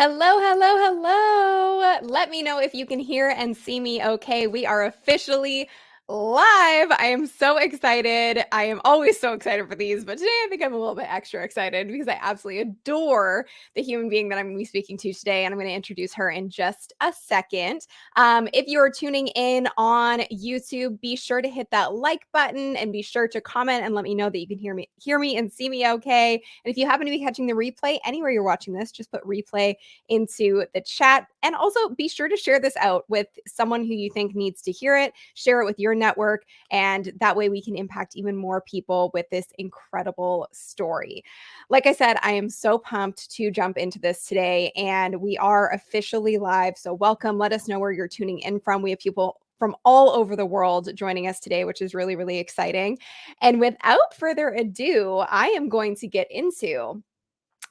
Hello, hello, hello. Let me know if you can hear and see me okay. We are officially live. I am so excited. I am always so excited for these, but today I think I'm a little bit extra excited because I absolutely adore the human being that I'm going to be speaking to today, and I'm going to introduce her in just a second. If you're tuning in on YouTube, be sure to hit that like button and be sure to comment and let me know that you can hear me and see me okay. And if you happen to be catching the replay anywhere you're watching this, just put replay into the chat. And also be sure to share this out with someone who you think needs to hear it. Share it with your network. And that way we can impact even more people with this incredible story. Like I said, I am so pumped to jump into this today. And we are officially live. So welcome. Let us know where you're tuning in from. We have people from all over the world joining us today, which is really, really exciting. And without further ado, I am going to get into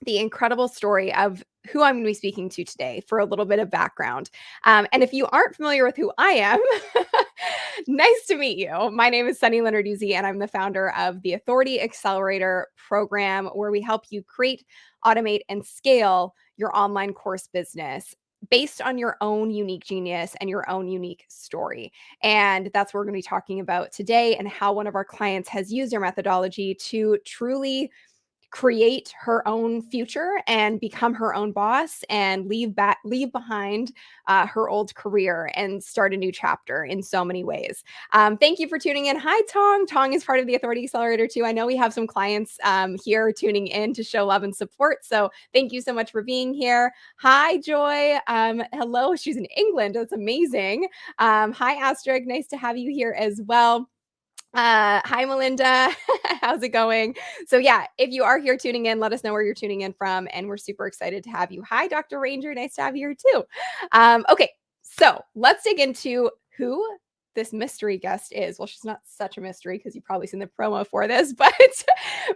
the incredible story of who I'm going to be speaking to today for a little bit of background. And if you aren't familiar with who I am, nice to meet you. My name is Lenarduzzi, and I'm the founder of the Authority Accelerator Program, where we help you create, automate, and scale your online course business based on your own unique genius and your own unique story. And that's what we're going to be talking about today, and how one of our clients has used our methodology to truly create her own future and become her own boss and leave behind her old career and start a new chapter in so many ways. Thank you for tuning in. Hi, Tong. Tong is part of the Authority Accelerator too. I know we have some clients here tuning in to show love and support. So thank you so much for being here. Hi, Joy. Hello. She's in England. That's amazing. Hi, Astrid. Nice to have you here as well. Hi, Melinda. How's it going? So yeah, if you are here tuning in, let us know where you're tuning in from. And we're super excited to have you. Hi, Dr. Ranger. Nice to have you here too. Okay, so let's dig into who this mystery guest is. Well, she's not such a mystery because you've probably seen the promo for this, but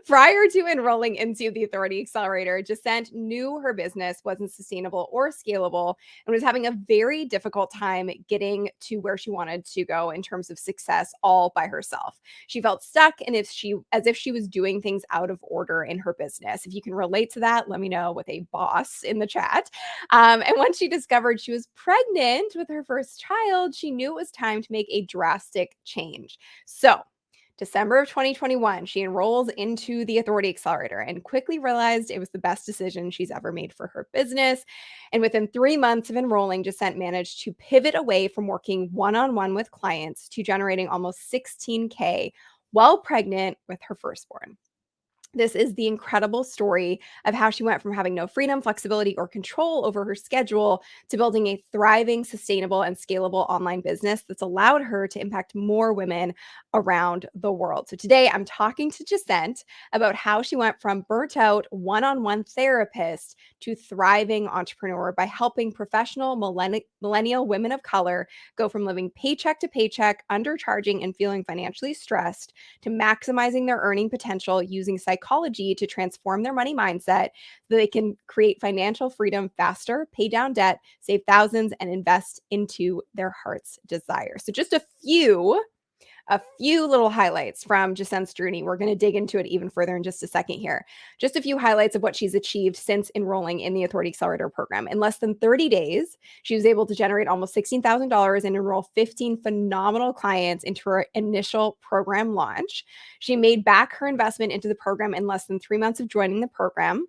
prior to enrolling into the Authority Accelerator, Jacent knew her business wasn't sustainable or scalable and was having a very difficult time getting to where she wanted to go in terms of success all by herself. She felt stuck and as if she was doing things out of order in her business. If you can relate to that, let me know with a boss in the chat. And once she discovered she was pregnant with her first child, she knew it was time to make a drastic change. So December of 2021, she enrolls into the Authority Accelerator and quickly realized it was the best decision she's ever made for her business. And within 3 months of enrolling, Jacent managed to pivot away from working one-on-one with clients to generating almost $16K while pregnant with her firstborn. This is the incredible story of how she went from having no freedom, flexibility, or control over her schedule to building a thriving, sustainable, and scalable online business that's allowed her to impact more women around the world. So today I'm talking to Jacent about how she went from burnt out one-on-one therapist to thriving entrepreneur by helping professional millennial women of color go from living paycheck to paycheck, undercharging, and feeling financially stressed to maximizing their earning potential using psychology to transform their money mindset so they can create financial freedom faster, pay down debt, save thousands, and invest into their heart's desire. So just a few little highlights from Jacent's journey. We're going to dig into it even further in just a second here. Just a few highlights of what she's achieved since enrolling in the Authority Accelerator program. In less than 30 days, she was able to generate almost $16,000 and enroll 15 phenomenal clients into her initial program launch. She made back her investment into the program in less than 3 months of joining the program.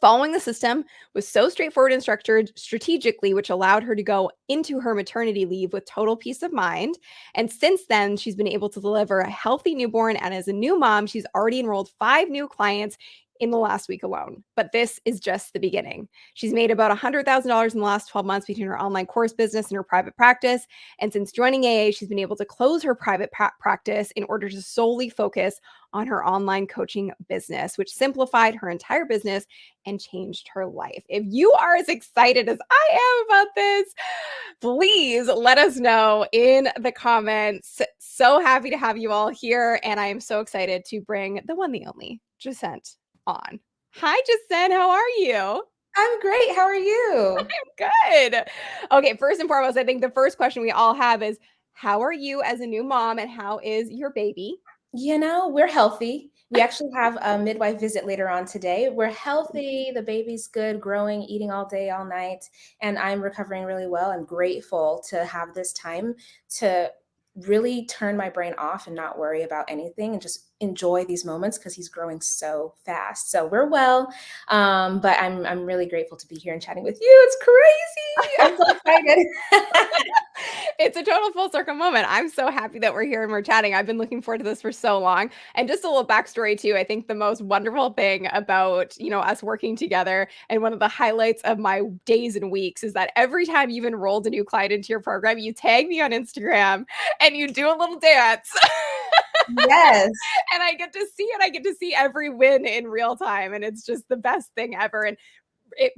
Following the system was so straightforward and structured strategically, which allowed her to go into her maternity leave with total peace of mind. And since then, she's been able to deliver a healthy newborn. And as a new mom, she's already enrolled 5 new clients in the last week alone. But this is just the beginning. She's made about $100,000 in the last 12 months between her online course business and her private practice. And since joining AA, she's been able to close her private practice in order to solely focus on her online coaching business, which simplified her entire business and changed her life. If you are as excited as I am about this, please let us know in the comments. So happy to have you all here. And I am so excited to bring the one, the only, Jacent on. Hi, Jacent. How are you? I'm great. How are you? Good. Okay, first and foremost, I think the first question we all have is, how are you as a new mom and how is your baby? We're healthy. We actually have a midwife visit later on today. We're healthy, the baby's good, growing, eating all day, all night, and I'm recovering really well. I'm grateful to have this time to really turn my brain off and not worry about anything and just enjoy these moments because he's growing so fast. So we're well, but I'm really grateful to be here and chatting with you. It's crazy. I'm so excited. It's a total full circle moment. I'm so happy that we're here and we're chatting. I've been looking forward to this for so long. And just a little backstory too. I think the most wonderful thing about, us working together and one of the highlights of my days and weeks is that every time you've enrolled a new client into your program, you tag me on Instagram and you do a little dance. Yes. And I get to see it. I get to see every win in real time. And it's just the best thing ever. And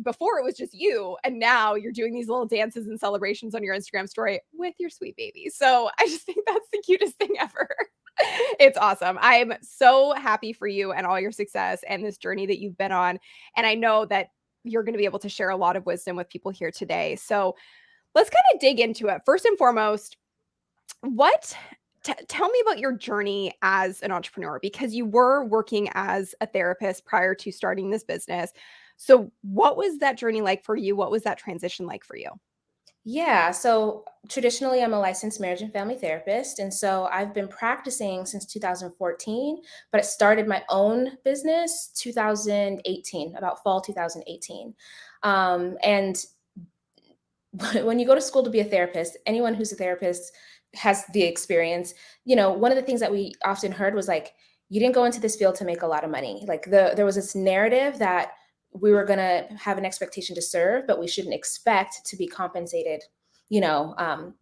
before it was just you, and now you're doing these little dances and celebrations on your Instagram story with your sweet baby. So I just think that's the cutest thing ever. It's awesome. I'm so happy for you and all your success and this journey that you've been on. And I know that you're going to be able to share a lot of wisdom with people here today. So let's kind of dig into it. First and foremost, what tell me about your journey as an entrepreneur, because you were working as a therapist prior to starting this business. So what was that journey like for you? What was that transition like for you? Yeah, so traditionally, I'm a licensed marriage and family therapist. And so I've been practicing since 2014, but I started my own business 2018, about fall 2018. And when you go to school to be a therapist, anyone who's a therapist has the experience. One of the things that we often heard was like, you didn't go into this field to make a lot of money. Like there was this narrative that we were going to have an expectation to serve, but we shouldn't expect to be compensated, you know, um,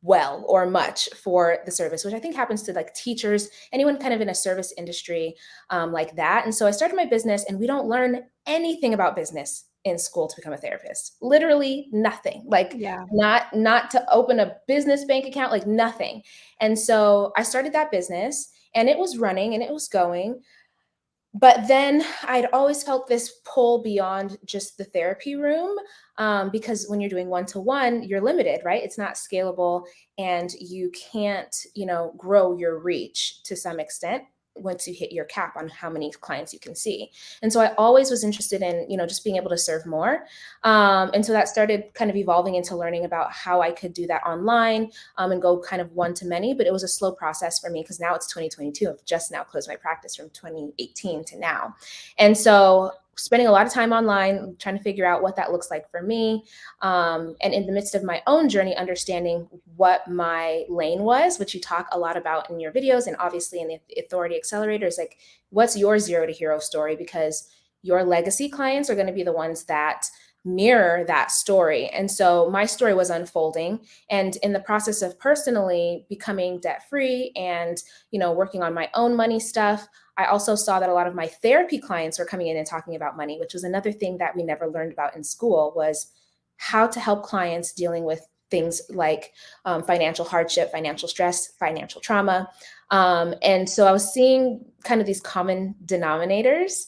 well or much for the service, which I think happens to like teachers, anyone kind of in a service industry like that. And so I started my business, and we don't learn anything about business in school to become a therapist. Literally nothing. Like Yeah. not to open a business bank account, like nothing. And so I started that business, and it was running and it was going. But then I'd always felt this pull beyond just the therapy room, because when you're doing one-to-one, you're limited, right? It's not scalable, and you can't, grow your reach to some extent once you hit your cap on how many clients you can see. And so I always was interested in, just being able to serve more. And so that started kind of evolving into learning about how I could do that online, and go kind of one to many. But it was a slow process for me because now it's 2022. I've just now closed my practice from 2018 to now. And so spending a lot of time online, trying to figure out what that looks like for me. And in the midst of my own journey, understanding what my lane was, which you talk a lot about in your videos. And obviously in the Authority Accelerator is like, what's your zero to hero story? Because your legacy clients are going to be the ones that mirror that story. And so my story was unfolding, and in the process of personally becoming debt free and working on my own money stuff, I also saw that a lot of my therapy clients were coming in and talking about money, which was another thing that we never learned about in school, was how to help clients dealing with things like financial hardship, financial stress, financial trauma. And so I was seeing kind of these common denominators,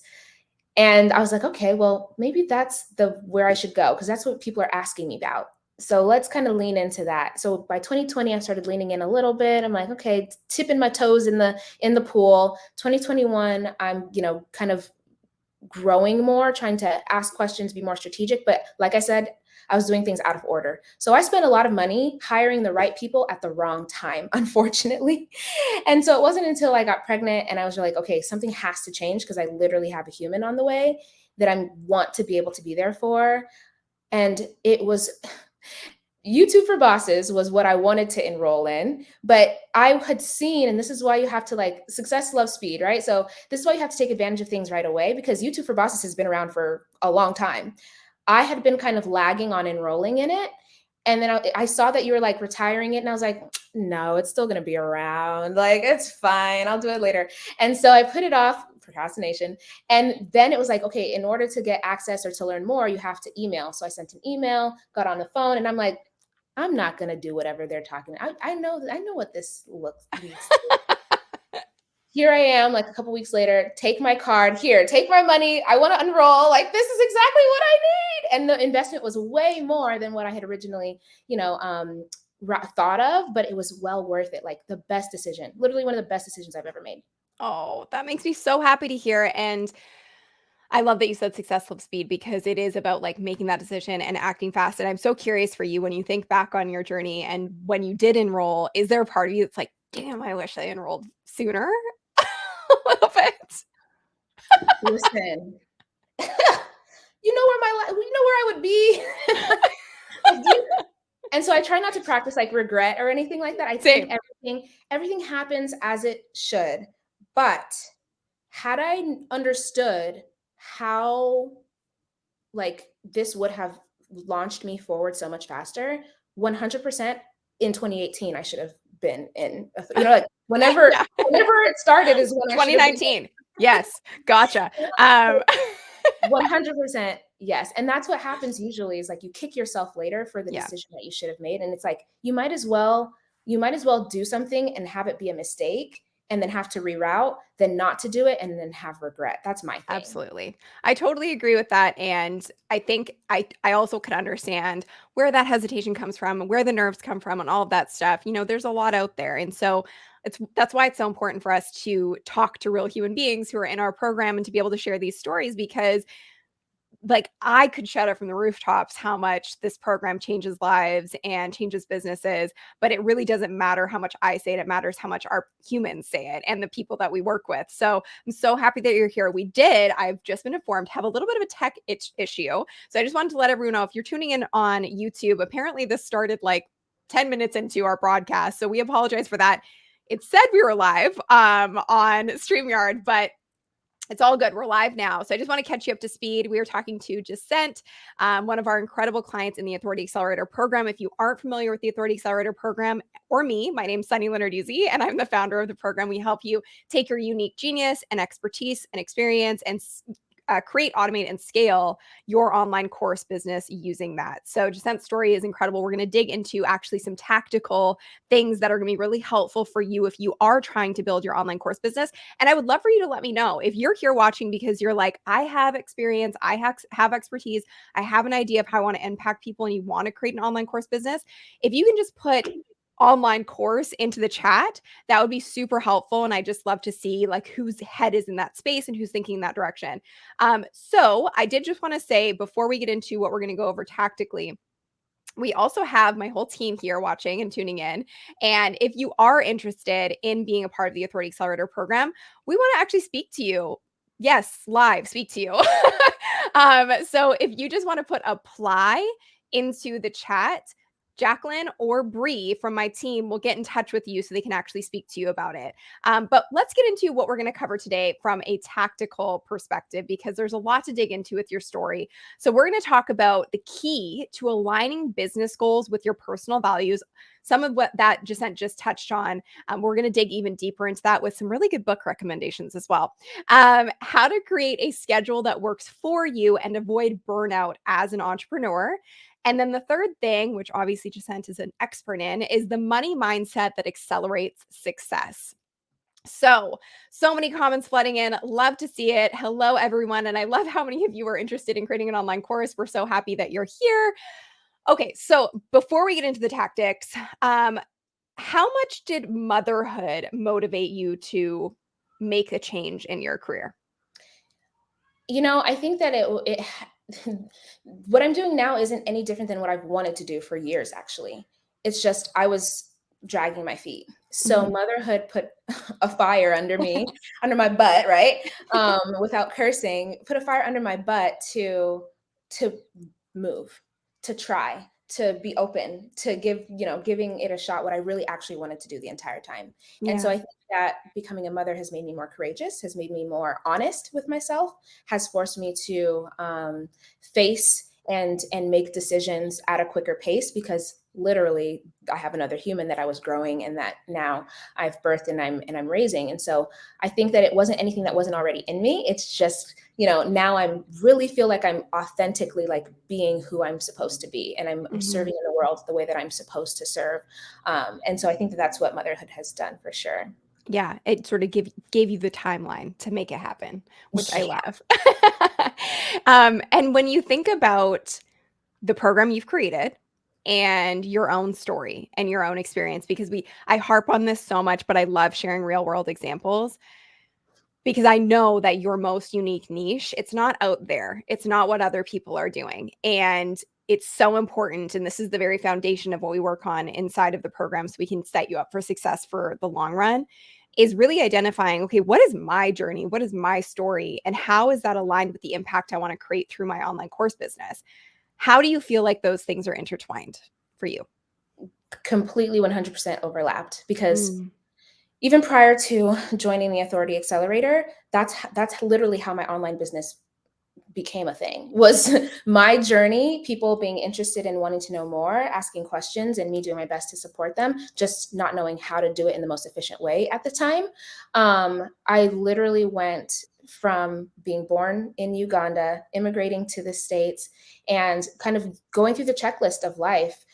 and I was like, okay, well, maybe that's where I should go, because that's what people are asking me about. So let's kind of lean into that. So by 2020, I started leaning in a little bit. I'm like, okay, tipping my toes in the pool. 2021, I'm, kind of growing more, trying to ask questions, be more strategic. But like I said, I was doing things out of order. So I spent a lot of money hiring the right people at the wrong time, unfortunately. And so it wasn't until I got pregnant and I was like, okay, something has to change, because I literally have a human on the way that I want to be able to be there for. And it was YouTube for Bosses was what I wanted to enroll in, but I had seen, and this is why you have to, like, success loves speed, right? So this is why you have to take advantage of things right away, because YouTube for Bosses has been around for a long time. I had been kind of lagging on enrolling in it. And then I saw that you were like retiring it. And I was like, no, it's still going to be around. Like, it's fine. I'll do it later. And so I put it off, procrastination. And then it was like, okay, in order to get access or to learn more, you have to email. So I sent an email, got on the phone, and I'm like, I'm not going to do whatever they're talking. I know what this leads to. Here I am, like a couple weeks later, take my card, here, take my money. I want to enroll. Like, this is exactly what I need. And the investment was way more than what I had originally, thought of, but it was well worth it. Like the best decision, literally one of the best decisions I've ever made. Oh, that makes me so happy to hear. And I love that you said success loves speed because it is about like making that decision and acting fast. And I'm so curious for you when you think back on your journey and when you did enroll, is there a part of you that's like, damn, I wish I enrolled sooner? A little bit. Listen, you know where I would be. Like, and so I try not to practice like regret or anything like that. I think Same. everything happens as it should. But had I understood how like this would have launched me forward so much faster, 100% in 2018 I should have been in, like Yeah. whenever it started is when I should have been. 2019. Yes. Gotcha. 100% yes. And that's what happens usually is like you kick yourself later for the Yeah, decision that you should have made. And it's like you might as well do something and have it be a mistake and then have to reroute than not to do it and then have regret. That's my thing. absolutely. I totally agree with that. And I think I also could understand where that hesitation comes from, where the nerves come from, and all of that stuff. There's a lot out there. And so that's why it's so important for us to talk to real human beings who are in our program and to be able to share these stories because like I could shout out from the rooftops how much this program changes lives and changes businesses, but it really doesn't matter how much I say it. It matters how much our humans say it and the people that we work with. So I'm so happy that you're here. I've just been informed, have a little bit of a tech issue. So I just wanted to let everyone know if you're tuning in on YouTube, apparently this started like 10 minutes into our broadcast. So we apologize for that. It said we were live on StreamYard, but it's all good. We're live now. So I just want to catch you up to speed. We were talking to Jacent, one of our incredible clients in the Authority Accelerator Program. If you aren't familiar with the Authority Accelerator Program or me, my name's Sunny Lenarduzzi, and I'm the founder of the program. We help you take your unique genius and expertise and experience and create, automate, and scale your online course business using that. So Jacent's story is incredible. We're going to dig into actually some tactical things that are going to be really helpful for you if you are trying to build your online course business. And I would love for you to let me know if you're here watching because you're like, I have experience, I have expertise, I have an idea of how I want to impact people and you want to create an online course business. If you can just put online course into the chat, that would be super helpful. And I just love to see like whose head is in that space and who's thinking in that direction. So I did just want to say before we get into what we're going to go over tactically, we also have my whole team here watching and tuning in. And if you are interested in being a part of the Authority Accelerator program, we want to actually speak to you. Yes, live, speak to you. So if you just want to put apply into the chat, Jacqueline or Bree from my team will get in touch with you so they can actually speak to you about it. But let's get into what we're going to cover today from a tactical perspective because there's a lot to dig into with your story. So we're going to talk about the key to aligning business goals with your personal values. Some of what that Jacent just touched on. We're going to dig even deeper into that with some really good book recommendations as well. How to create a schedule that works for you and avoid burnout as an entrepreneur. And then the third thing, which obviously Jacent is an expert in, is the money mindset that accelerates success. So many comments flooding in. Love to see it. Hello, everyone. And I love how many of you are interested in creating an online course. We're so happy that you're here. Okay, so before we get into the tactics, how much did motherhood motivate you to make a change in your career? I think that what I'm doing now isn't any different than what I've wanted to do for years, actually. It's just I was dragging my feet. So Mhm. motherhood put a fire under me, under my butt, right? Without cursing, put a fire under my butt to move, to try, to be open, to giving it a shot, what I really actually wanted to do the entire time. And so Yeah. I think that becoming a mother has made me more courageous, has made me more honest with myself, has forced me to face and make decisions at a quicker pace because literally I have another human that I was growing and that now I've birthed and I'm raising. And so I think that it wasn't anything that wasn't already in me. It's just, now I'm really feel like I'm authentically like being who I'm supposed to be. And I'm Mhm. serving in the world the way that I'm supposed to serve. And so I think that that's what motherhood has done for sure. Yeah, it sort of gave you the timeline to make it happen, which I Yeah. love. And when you think about the program you've created and your own story and your own experience, because I harp on this so much, but I love sharing real world examples. because I know that your most unique niche, it's not out there. It's not what other people are doing. And it's so important. And this is the very foundation of what we work on inside of the program so we can set you up for success for the long run, is really identifying, okay, what is my journey? What is my story? And how is that aligned with the impact I want to create through my online course business? How do you feel like those things are intertwined for you? Completely 100% overlapped, because Mm. even prior to joining the Authority Accelerator, that's literally how my online business became a thing, was my journey, people being interested in wanting to know more, asking questions, and me doing my best to support them, just not knowing how to do it in the most efficient way at the time. I literally went from being born in Uganda, immigrating to the States, and kind of going through the checklist of life: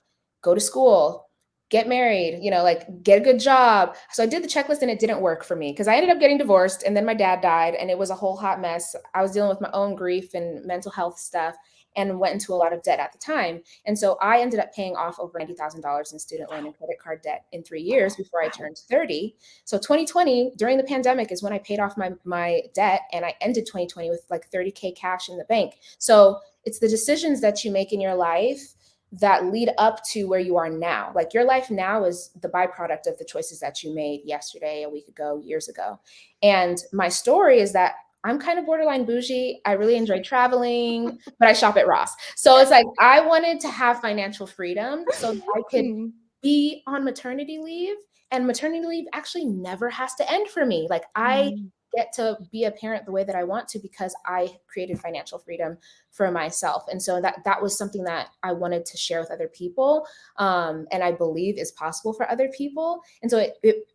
go to school, get married, like get a good job. So I did the checklist and it didn't work for me because I ended up getting divorced, and then my dad died and it was a whole hot mess. I was dealing with my own grief and mental health stuff and went into a lot of debt at the time. And so I ended up paying off over $90,000 in student loan and credit card debt in 3 years before I Wow. turned 30. So 2020, during the pandemic, is when I paid off my debt, and I ended 2020 with like 30K cash in the bank. So it's the decisions that you make in your life that lead up to where you are now. Like, your life now is the byproduct of the choices that you made yesterday, a week ago, years ago. And my story is that I'm kind of borderline bougie. I really enjoy traveling, but I shop at Ross. So it's like I wanted to have financial freedom so that I could Mm. be on maternity leave. And maternity leave actually never has to end for me. Like, I Mm. get to be a parent the way that I want to because I created financial freedom for myself. And so that was something that I wanted to share with other people, and I believe is possible for other people. And so it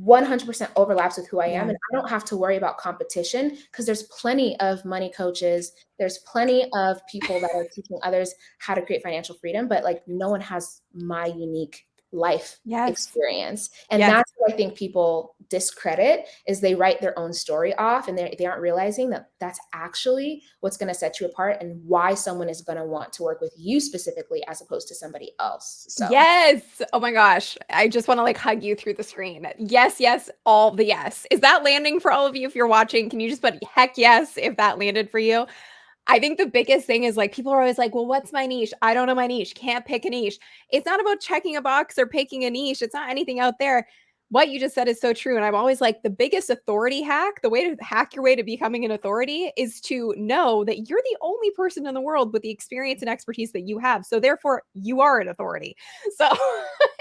100% overlaps with who I am, Yeah. and I don't have to worry about competition because there's plenty of money coaches, there's plenty of people that are teaching others how to create financial freedom, but like, no one has my unique life Yes. experience. And Yes. that's what I think people discredit, is they write their own story off, and they aren't realizing that that's actually what's going to set you apart and why someone is going to want to work with you specifically as opposed to somebody else. So Yes. Oh my gosh. I just want to like hug you through the screen. Yes, yes, all the yes. Is that landing for all of you if you're watching? Can you just put heck yes if that landed for you? I think the biggest thing is like people are always like, well, what's my niche? I don't know my niche. Can't pick a niche. It's not about checking a box or picking a niche. It's not anything out there. What you just said is so true. And I'm always like, the biggest authority hack, the way to hack your way to becoming an authority is to know that you're the only person in the world with the experience and expertise that you have. So therefore, you are an authority. So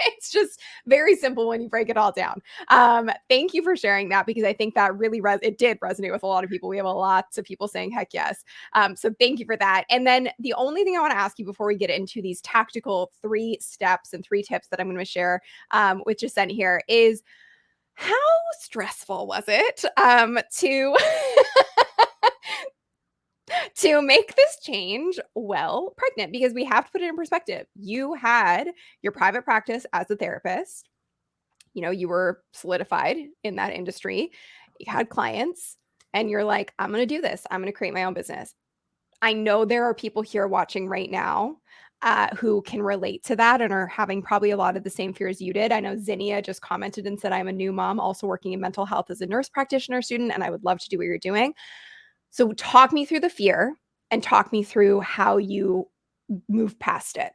it's just very simple when you break it all down. Thank you for sharing that, because I think that really it did resonate with a lot of people. We have a lot of people saying heck yes. So thank you for that. And then the only thing I want to ask you before we get into these tactical 3 steps and 3 tips that I'm going to share with Jacent here is, how stressful was it to to make this change while pregnant? Because we have to put it in perspective. You had your private practice as a therapist. You were solidified in that industry. You had clients, and you're like, I'm going to do this. I'm going to create my own business. I know there are people here watching right now who can relate to that and are having probably a lot of the same fears you did. I know Zinnia just commented and said, I'm a new mom, also working in mental health as a nurse practitioner student, and I would love to do what you're doing. So talk me through the fear and talk me through how you move past it.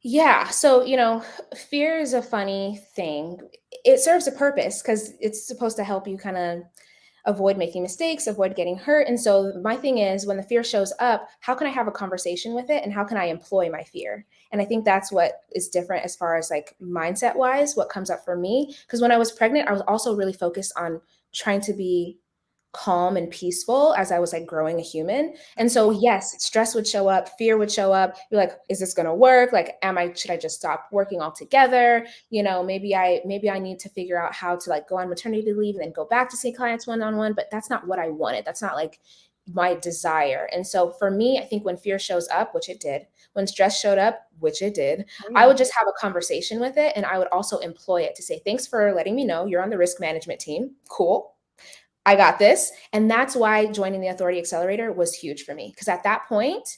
yeah, so fear is a funny thing. It serves a purpose because it's supposed to help you kind of avoid making mistakes, avoid getting hurt. And so my thing is, when the fear shows up, how can I have a conversation with it and how can I employ my fear? And I think that's what is different as far as like mindset wise, what comes up for me. Because when I was pregnant, I was also really focused on trying to be calm and peaceful as I was like growing a human. And so yes, stress would show up, fear would show up. You're like, is this going to work? Like, should I just stop working altogether? Maybe I need to figure out how to like go on maternity leave and then go back to see clients one-on-one, but that's not what I wanted. That's not like my desire. And so for me, I think when fear shows up, which it did, when stress showed up, which it did, Oh, I yeah. would just have a conversation with it. And I would also employ it to say, thanks for letting me know you're on the risk management team. Cool. I got this. And that's why joining the Authority Accelerator was huge for me. Because at that point,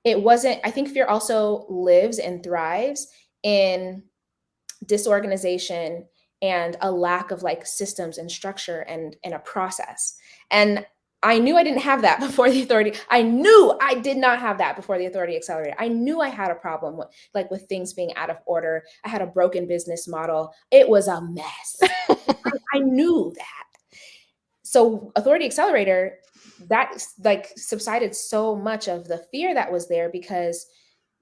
it wasn't, I think fear also lives and thrives in disorganization and a lack of like systems and structure and a process. And I knew I didn't have that before the authority. I knew I did not have that before the Authority Accelerator. I knew I had a problem with things being out of order. I had a broken business model. It was a mess. I knew that. So Authority Accelerator, that like subsided so much of the fear that was there because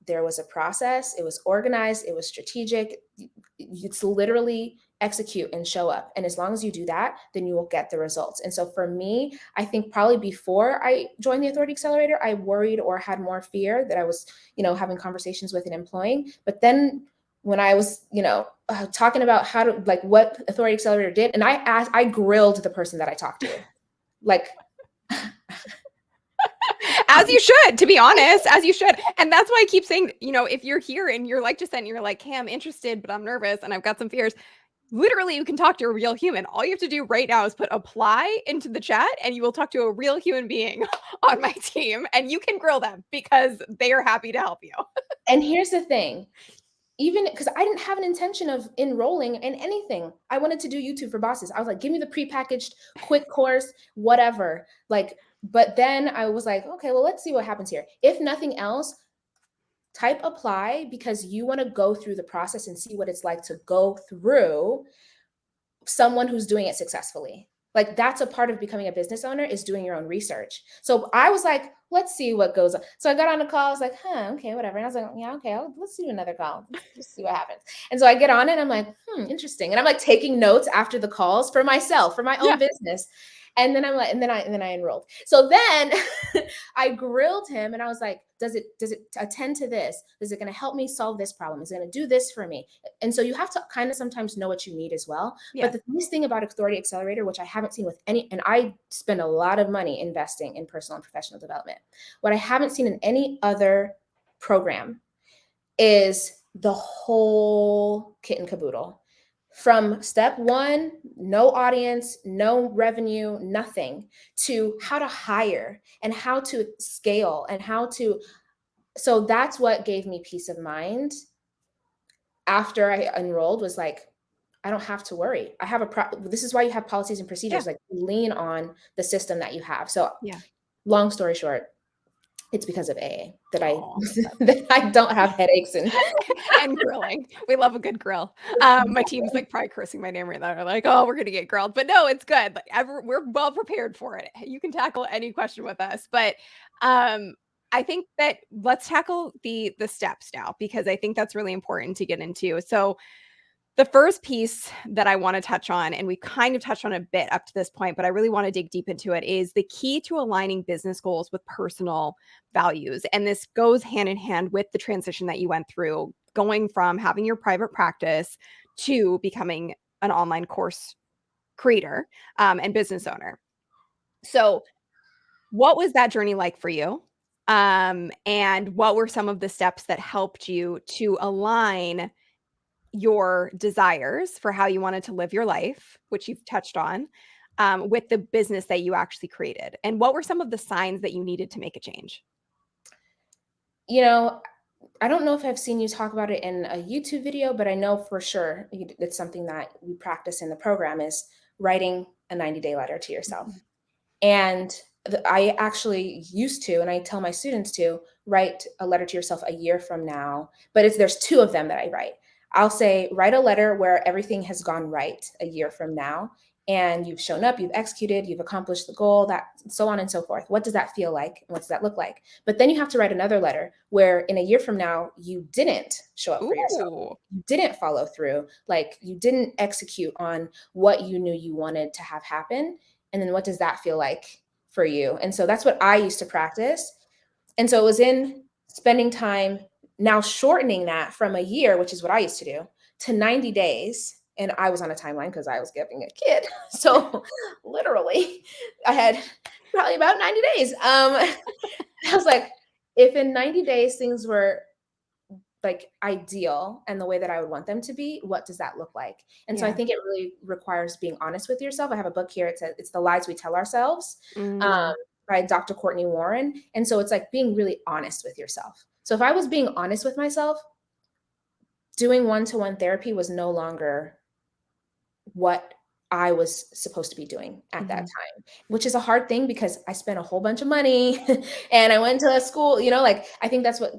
there was a process, it was organized, it was strategic. It's literally execute and show up. And as long as you do that, then you will get the results. And so for me, I think probably before I joined the Authority Accelerator, I worried or had more fear that I was, having conversations with and employing. But then when I was, talking about how to, like, what Authority Accelerator did, and I grilled the person that I talked to. Like, as you should, to be honest, as you should. And that's why I keep saying, if you're here and you're like Jacent and you're like, hey, I'm interested, but I'm nervous and I've got some fears. Literally, you can talk to a real human. All you have to do right now is put apply into the chat and you will talk to a real human being on my team and you can grill them because they are happy to help you. And here's the thing. Even because I didn't have an intention of enrolling in anything. I wanted to do YouTube for Bosses. I was like, give me the prepackaged quick course, whatever. Like, but then I was like, okay, well, let's see what happens here. If nothing else, type apply because you want to go through the process and see what it's like to go through someone who's doing it successfully. Like that's a part of becoming a business owner is doing your own research. So I was like, let's see what goes on. So I got on a call. I was like, okay, whatever. And I was like, yeah, okay, let's do another call. Let's see what happens. And so I get on it and I'm like, interesting. And I'm like taking notes after the calls for myself, for my own business. And then I'm like, and then I enrolled. So then I grilled him and I was like, does it attend to this? Is it going to help me solve this problem? Is it going to do this for me? And so you have to kind of sometimes know what you need as well. Yeah. But the nice thing about Authority Accelerator, which I haven't seen with any, and I spend a lot of money investing in personal and professional development. What I haven't seen in any other program is the whole kit and caboodle. From step one, no audience, no revenue, nothing, to how to hire and how to scale and how to. So that's what gave me peace of mind after I enrolled, was like, I don't have to worry. I have this is why you have policies and procedures, like lean on the system that you have. So long story short, it's because of AA that that I don't have headaches and grilling. We love a good grill. My team's like probably cursing my name right now. They're like, oh, we're going to get grilled. But no, it's good. Like, we're well prepared for it. You can tackle any question with us. But I think that let's tackle the steps now, because I think that's really important to get into. So the first piece that I want to touch on, and we kind of touched on a bit up to this point, but I really want to dig deep into it, is the key to aligning business goals with personal values. And this goes hand in hand with the transition that you went through, going from having your private practice to becoming an online course creator and business owner. So what was that journey like for you? And what were some of the steps that helped you to align your desires for how you wanted to live your life, which you've touched on, with the business that you actually created? And what were some of the signs that you needed to make a change? I don't know if I've seen you talk about it in a YouTube video, but I know for sure it's something that we practice in the program, is writing a 90-day letter to yourself. And I actually used to, and I tell my students to write a letter to yourself a year from now, but there's two of them that I write. I'll say, write a letter where everything has gone right a year from now, and you've shown up, you've executed, you've accomplished the goal, that so on and so forth. What does that feel like? What does that look like? But then you have to write another letter where in a year from now, you didn't show up for yourself. You didn't follow through. Like you didn't execute on what you knew you wanted to have happen. And then what does that feel like for you? And so that's what I used to practice. And so it was in spending time, now shortening that from a year, which is what I used to do, to 90 days. And I was on a timeline because I was getting a kid. So literally I had probably about 90 days. I was like, if in 90 days things were like ideal and the way that I would want them to be, what does that look like? And so I think it really requires being honest with yourself. I have a book here. It's The Lies We Tell Ourselves by Dr. Courtney Warren. And so it's like being really honest with yourself. So if I was being honest with myself, doing one-to-one therapy was no longer what I was supposed to be doing at that time, which is a hard thing because I spent a whole bunch of money and I went to a school, like I think that's what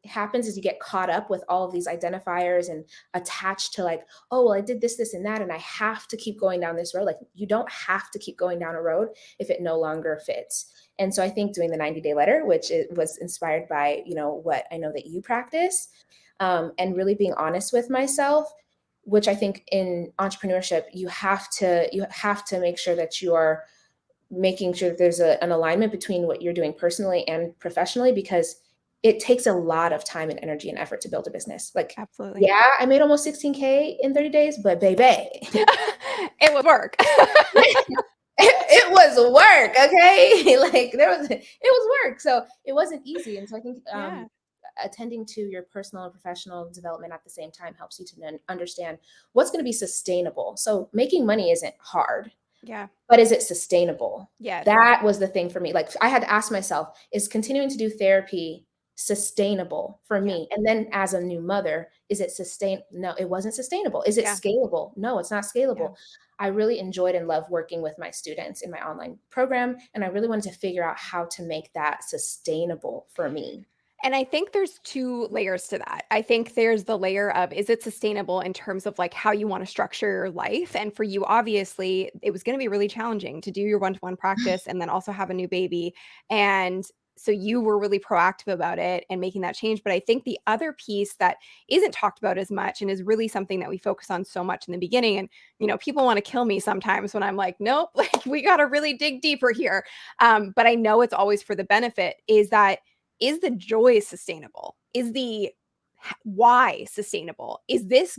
happens is you get caught up with all of these identifiers and attached to like, oh, well, I did this, this, and that, and I have to keep going down this road. Like you don't have to keep going down a road if it no longer fits. And so I think doing the 90-day letter, which was inspired by, what I know that you practice, and really being honest with myself, which I think in entrepreneurship, you have to make sure that you are making sure that there's an alignment between what you're doing personally and professionally, because it takes a lot of time and energy and effort to build a business. Like, Absolutely. yeah, I made almost 16K in 30 days, but baby, it was work. it was work. Okay. Like it was work. So it wasn't easy. And so I think, attending to your personal and professional development at the same time helps you to then understand what's going to be sustainable. So making money isn't hard. Yeah. But is it sustainable? Yeah. That was the thing for me. Like I had to ask myself, is continuing to do therapy sustainable for me? And then as a new mother, is it No, it wasn't sustainable. Is it scalable? No, it's not scalable. I really enjoyed and loved working with my students in my online program. And I really wanted to figure out how to make that sustainable for me. And I think there's two layers to that. I think there's the layer of, is it sustainable in terms of like how you want to structure your life? And for you, obviously, it was going to be really challenging to do your one-to-one practice and then also have a new baby. And so you were really proactive about it and making that change. But I think the other piece that isn't talked about as much and is really something that we focus on so much in the beginning, and people want to kill me sometimes when I'm like, nope, like we got to really dig deeper here. But I know it's always for the benefit, is the joy sustainable? Is the why sustainable? Is this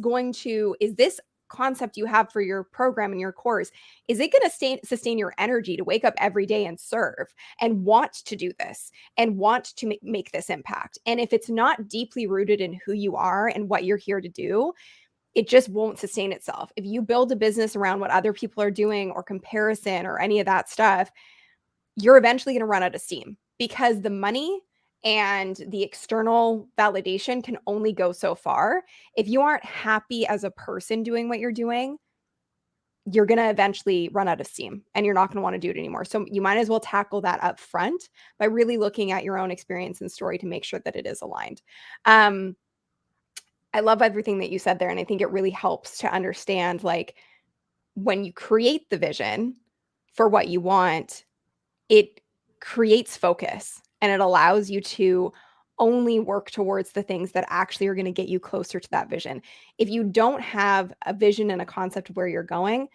concept you have for your program and your course, is it going to sustain your energy to wake up every day and serve and want to do this and want to make this impact? And if it's not deeply rooted in who you are and what you're here to do, it just won't sustain itself. If you build a business around what other people are doing or comparison or any of that stuff, you're eventually going to run out of steam, because the money and the external validation can only go so far. If you aren't happy as a person doing what you're doing, you're going to eventually run out of steam and you're not going to want to do it anymore. So you might as well tackle that up front by really looking at your own experience and story to make sure that it is aligned. I love everything that you said there. And I think it really helps to understand, like, when you create the vision for what you want, it creates focus and it allows you to only work towards the things that actually are going to get you closer to that vision. If you don't have a vision and a concept of where you're going,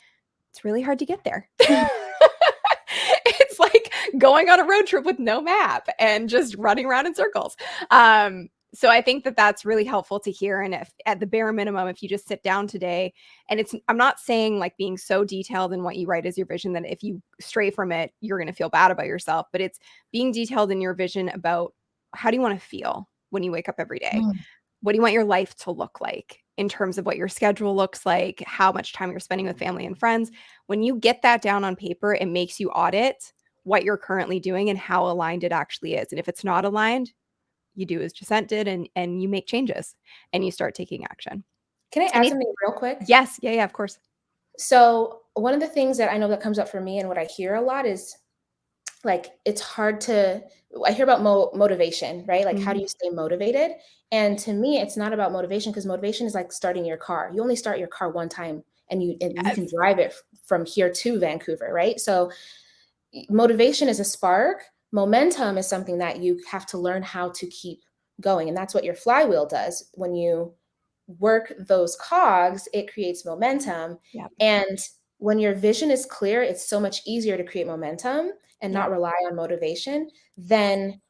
it's really hard to get there. It's like going on a road trip with no map and just running around in circles. So I think that that's really helpful to hear. And if at the bare minimum, if you just sit down today, and I'm not saying like being so detailed in what you write as your vision that if you stray from it, you're going to feel bad about yourself, but it's being detailed in your vision about how do you want to feel when you wake up every day? What do you want your life to look like in terms of what your schedule looks like, how much time you're spending with family and friends? When you get that down on paper, it makes you audit what you're currently doing and how aligned it actually is. And if it's not aligned, you do as Jacent did, and you make changes and you start taking action. Can I add something real quick? Yes. Yeah, of course. So one of the things that I know that comes up for me and what I hear a lot is like, it's hard I hear about motivation, right? Like, how do you stay motivated? And to me, it's not about motivation, because motivation is like starting your car. You only start your car one time and you can drive it from here to Vancouver, right? So motivation is a spark. Momentum is something that you have to learn how to keep going. And that's what your flywheel does. When you work those cogs, it creates momentum. And when your vision is clear, it's so much easier to create momentum and not rely on motivation than,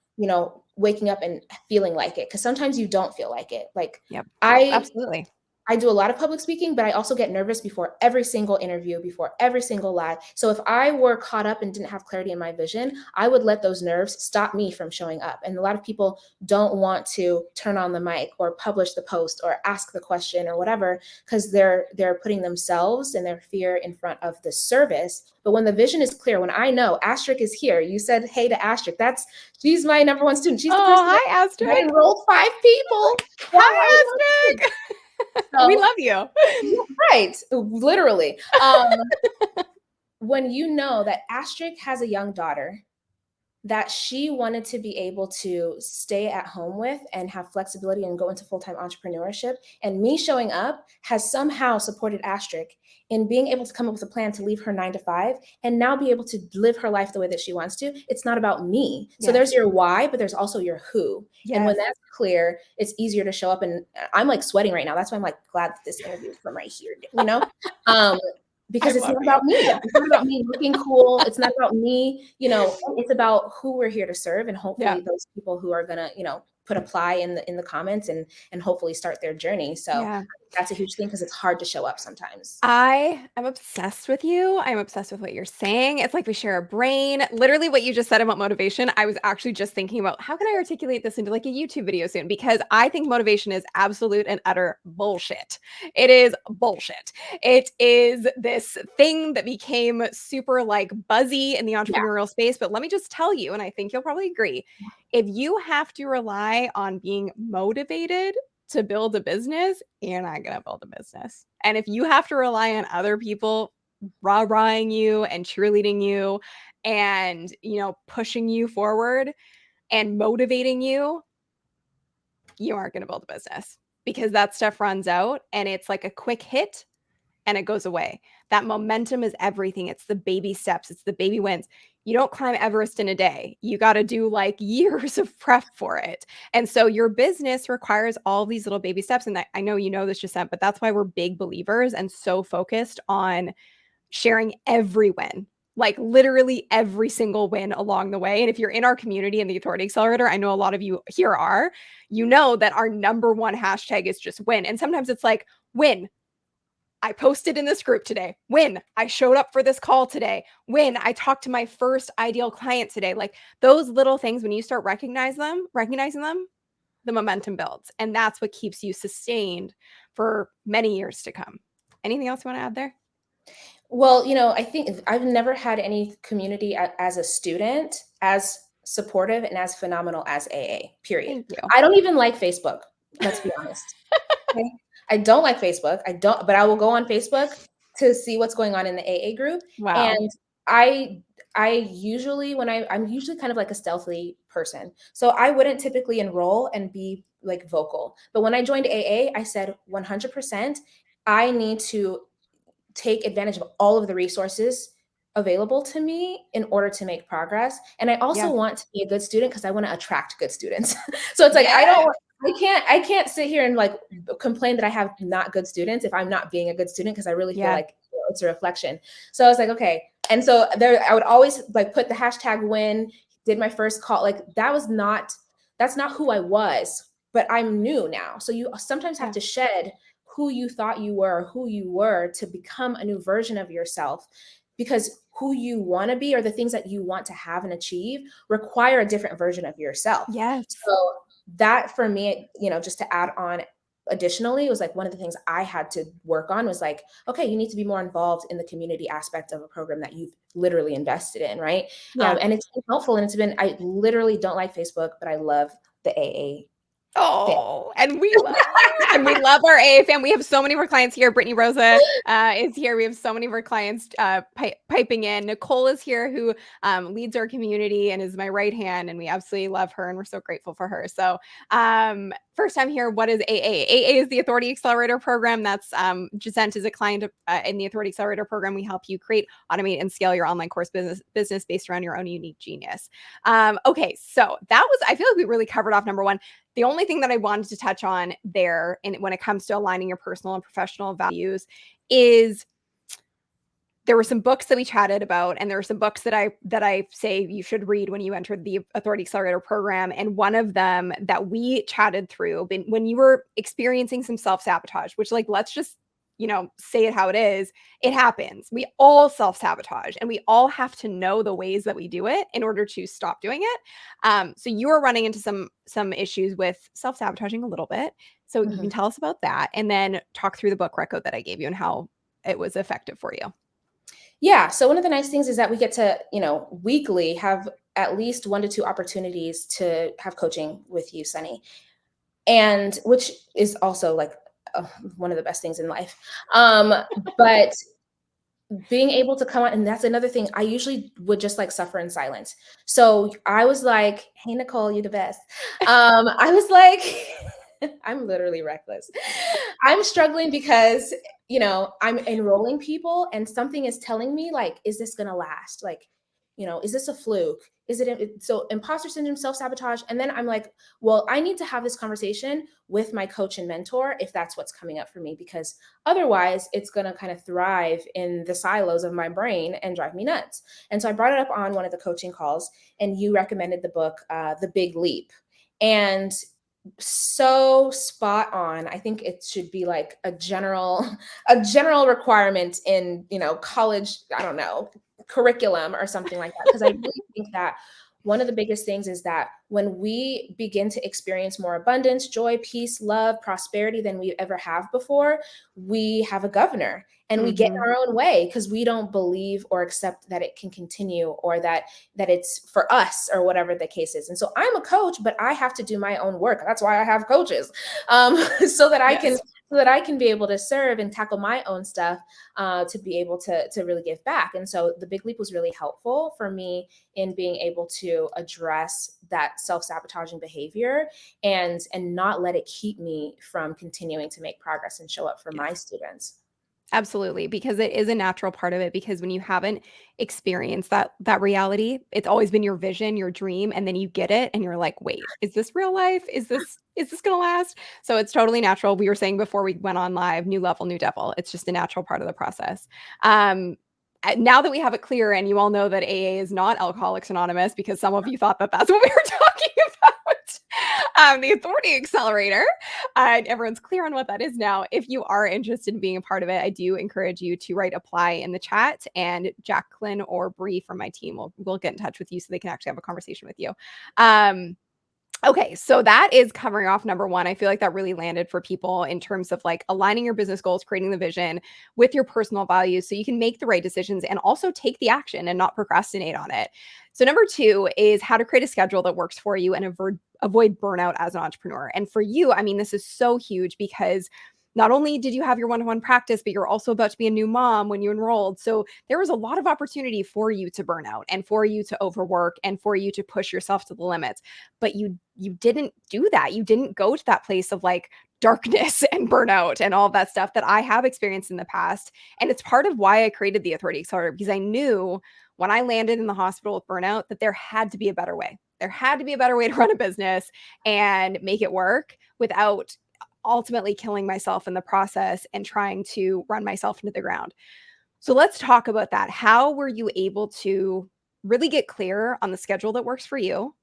waking up and feeling like it. Because sometimes you don't feel like it. Like, absolutely. I do a lot of public speaking, but I also get nervous before every single interview, before every single live. So if I were caught up and didn't have clarity in my vision, I would let those nerves stop me from showing up. And a lot of people don't want to turn on the mic or publish the post or ask the question or whatever, because they're putting themselves and their fear in front of the service. But when the vision is clear, when I know Astrid is here, you said hey to Astrid. She's my number one student. She's the person hi, Astrid. I enrolled 5 people. Hi, Astrid. So, we love you. Right. Literally. When you know that Astrid has a young daughter that she wanted to be able to stay at home with and have flexibility and go into full-time entrepreneurship. And me showing up has somehow supported Astrid in being able to come up with a plan to leave her 9 to 5 and now be able to live her life the way that she wants to. It's not about me. So there's your why, but there's also your who. And when that's clear, it's easier to show up. And I'm like sweating right now. That's why I'm like glad that this interview is from right here, you know? Because it's not about me. It's not about me looking cool. It's not about me, it's about who we're here to serve. And hopefully those people who are gonna, put apply in the comments and hopefully start their journey. So that's a huge thing because it's hard to show up sometimes. I am obsessed with you. I'm obsessed with what you're saying. It's like we share a brain. Literally what you just said about motivation, I was actually just thinking about how can I articulate this into like a YouTube video soon? Because I think motivation is absolute and utter bullshit. It is bullshit. It is this thing that became super like buzzy in the entrepreneurial space. But let me just tell you, and I think you'll probably agree, if you have to rely on being motivated to build a business, you're not going to build a business. And if you have to rely on other people rah-rahing you and cheerleading you and, pushing you forward and motivating you, you aren't going to build a business because that stuff runs out and it's like a quick hit and it goes away. That momentum is everything. It's the baby steps. It's the baby wins. You don't climb Everest in a day. You got to do like years of prep for it. And so your business requires all these little baby steps. And I know you know this, Jacent, but that's why we're big believers and so focused on sharing every win, like literally every single win along the way. And if you're in our community in the Authority Accelerator, I know a lot of you here are, that our number one hashtag is just win. And sometimes it's like win. I posted in this group today. Win. I showed up for this call today. Win. I talked to my first ideal client today. Like those little things, when you start recognizing them, the momentum builds. And that's what keeps you sustained for many years to come. Anything else you want to add there? Well, I think I've never had any community as a student as supportive and as phenomenal as AA, period. Thank you. I don't even like Facebook. Let's be honest. Okay? I don't like Facebook. But I will go on Facebook to see what's going on in the AA group. Wow. And I usually, I'm usually kind of like a stealthy person. So I wouldn't typically enroll and be like vocal. But when I joined AA, I said 100%, I need to take advantage of all of the resources available to me in order to make progress. And I also want to be a good student because I want to attract good students. So it's like, I can't sit here and like complain that I have not good students if I'm not being a good student, because I really feel like it's a reflection. So I was like, okay. And so I would always like put the hashtag win, did my first call. Like that's not who I was, but I'm new now. So you sometimes have to shed who you thought you were, or who you were, to become a new version of yourself, because who you want to be or the things that you want to have and achieve require a different version of yourself. Yes. So that for me, just to add on additionally, was like one of the things I had to work on was like, okay, you need to be more involved in the community aspect of a program that you've literally invested in. Right. And it's been helpful. And I literally don't like Facebook, but I love the AA. Oh, and we love you. And we love our AA fam. We have so many of our clients here. Brittany Rosa is here. We have so many of our clients piping in. Nicole is here, who leads our community and is my right hand. And we absolutely love her. And we're so grateful for her. So first time here, what is AA? AA is the Authority Accelerator Program. That's Jacent is a client in the Authority Accelerator Program. We help you create, automate, and scale your online course business based around your own unique genius. Okay, so I feel like we really covered off number one. The only thing that I wanted to touch on there, and when it comes to aligning your personal and professional values, is there were some books that we chatted about, and there are some books that I say you should read when you enter the Authority Accelerator Program. And one of them that we chatted through, when you were experiencing some self-sabotage, which, like, let's just say it how it is. It happens. We all self-sabotage, and we all have to know the ways that we do it in order to stop doing it. So you are running into some issues with self-sabotaging a little bit. So you can tell us about that, and then talk through the book reco that I gave you and how it was effective for you. Yeah. So one of the nice things is that we get to, weekly have at least 1 to 2 opportunities to have coaching with you, Sunny. And which is also like one of the best things in life. But being able to come out, and that's another thing, I usually would just like suffer in silence. So I was like, hey Nicole, you're the best. I was like, I'm literally reckless. I'm struggling because, I'm enrolling people and something is telling me like, is this gonna last? Like, is this a fluke? Is it so imposter syndrome, self-sabotage? And then I'm like, well, I need to have this conversation with my coach and mentor if that's what's coming up for me, because otherwise it's going to kind of thrive in the silos of my brain and drive me nuts. And so I brought it up on one of the coaching calls, and you recommended the book, The Big Leap. And so spot on. I think it should be like a general requirement in, college, I don't know, curriculum or something like that, because I really think that one of the biggest things is that when we begin to experience more abundance, joy, peace, love, prosperity than we ever have before, we have a governor and we get in our own way because we don't believe or accept that it can continue, or that it's for us, or whatever the case is. And so I'm a coach, but I have to do my own work. That's why I have coaches, so that I can be able to serve and tackle my own stuff, to be able to really give back. And so the Big Leap was really helpful for me in being able to address that self-sabotaging behavior and not let it keep me from continuing to make progress and show up for my students. Absolutely, because it is a natural part of it, because when you haven't experienced that reality, it's always been your vision, your dream, and then you get it and you're like, "Wait, is this real life? Is this going to last?" So it's totally natural. We were saying before we went on live, new level, new devil. It's just a natural part of the process. Now that we have it clear, and you all know that AA is not Alcoholics Anonymous, because some of you thought that that's what we were talking about, the Authority Accelerator. Everyone's clear on what that is now. If you are interested in being a part of it, I do encourage you to write apply in the chat, and Jacqueline or Bree from my team will get in touch with you so they can actually have a conversation with you. Okay, so that is covering off number one. I feel like that really landed for people in terms of like aligning your business goals, creating the vision with your personal values so you can make the right decisions and also take the action and not procrastinate on it. So number two is how to create a schedule that works for you and avoid burnout as an entrepreneur. And for you, I mean, this is so huge because not only did you have your one-to-one practice, but you're also about to be a new mom when you enrolled. So there was a lot of opportunity for you to burn out and for you to overwork and for you to push yourself to the limits. But you didn't do that. You didn't go to that place of like darkness and burnout and all of that stuff that I have experienced in the past. And it's part of why I created the Authority Accelerator, because I knew when I landed in the hospital with burnout that there had to be a better way. There had to be a better way to run a business and make it work without ultimately killing myself in the process and trying to run myself into the ground. So let's talk about that. How were you able to really get clear on the schedule that works for you,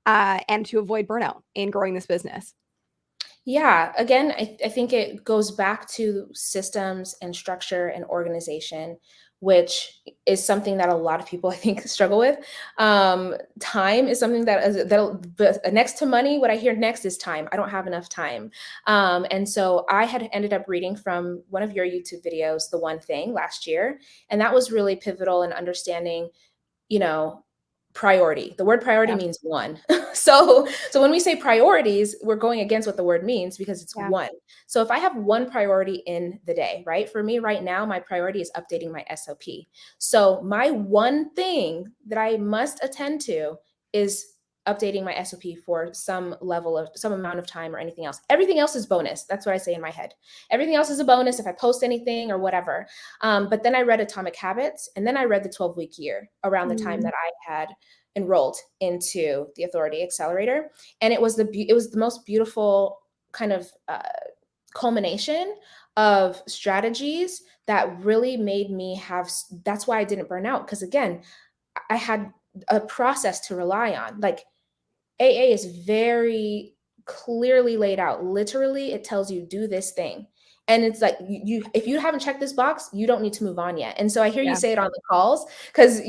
and to avoid burnout in growing this business? Yeah, again, I think it goes back to systems and structure and organization, which is something that a lot of people I think struggle with. Time is something but next to money, what I hear next is time. I don't have enough time. And so I had ended up reading from one of your YouTube videos, The One Thing, last year. And that was really pivotal in understanding, you know, priority. The word priority Yeah. means one. So when we say priorities, we're going against what the word means because it's Yeah. one. So if I have one priority in the day, right? For me right now, my priority is updating my SOP. So my one thing that I must attend to is updating my SOP for some amount of time or anything else. Everything else is bonus. That's what I say in my head. Everything else is a bonus if I post anything or whatever. But then I read Atomic Habits, and then I read the 12-week year around the time that I had enrolled into the Authority Accelerator, and it was the most beautiful kind of culmination of strategies that really made me have. That's why I didn't burn out, because again, I had a process to rely on. Like AA is very clearly laid out. Literally, it tells you do this thing. And it's like you if you haven't checked this box, you don't need to move on yet. And so I hear you Yeah. say it on the calls, because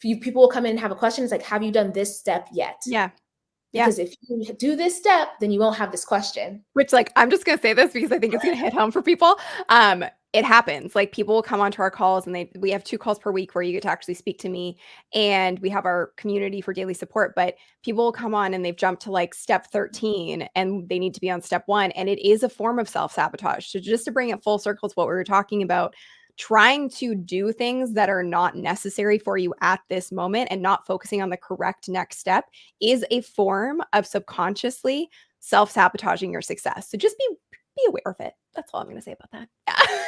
people will come in and have a question. It's like, have you done this step yet? Yeah. Yeah. Because if you do this step, then you won't have this question. Which, like, I'm just gonna say this because I think it's gonna hit home for people. Um, it happens. Like people will come onto our calls and we have 2 calls per week where you get to actually speak to me, and we have our community for daily support, but people will come on and they've jumped to like step 13 and they need to be on step 1, and it is a form of self-sabotage. So just to bring it full circle to what we were talking about, trying to do things that are not necessary for you at this moment and not focusing on the correct next step is a form of subconsciously self-sabotaging your success. So just be aware of it. That's all I'm going to say about that. Yeah.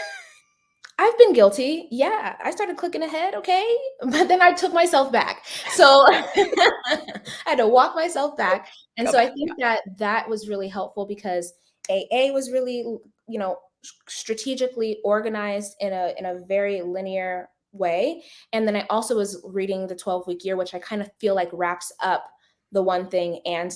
I've been guilty. Yeah, I started clicking ahead, okay? But then I took myself back. So I had to walk myself back. And Go so I back. think that that was really helpful because AA was really, you know, strategically organized in a very linear way. And then I also was reading the 12-week year, which I kind of feel like wraps up the one thing and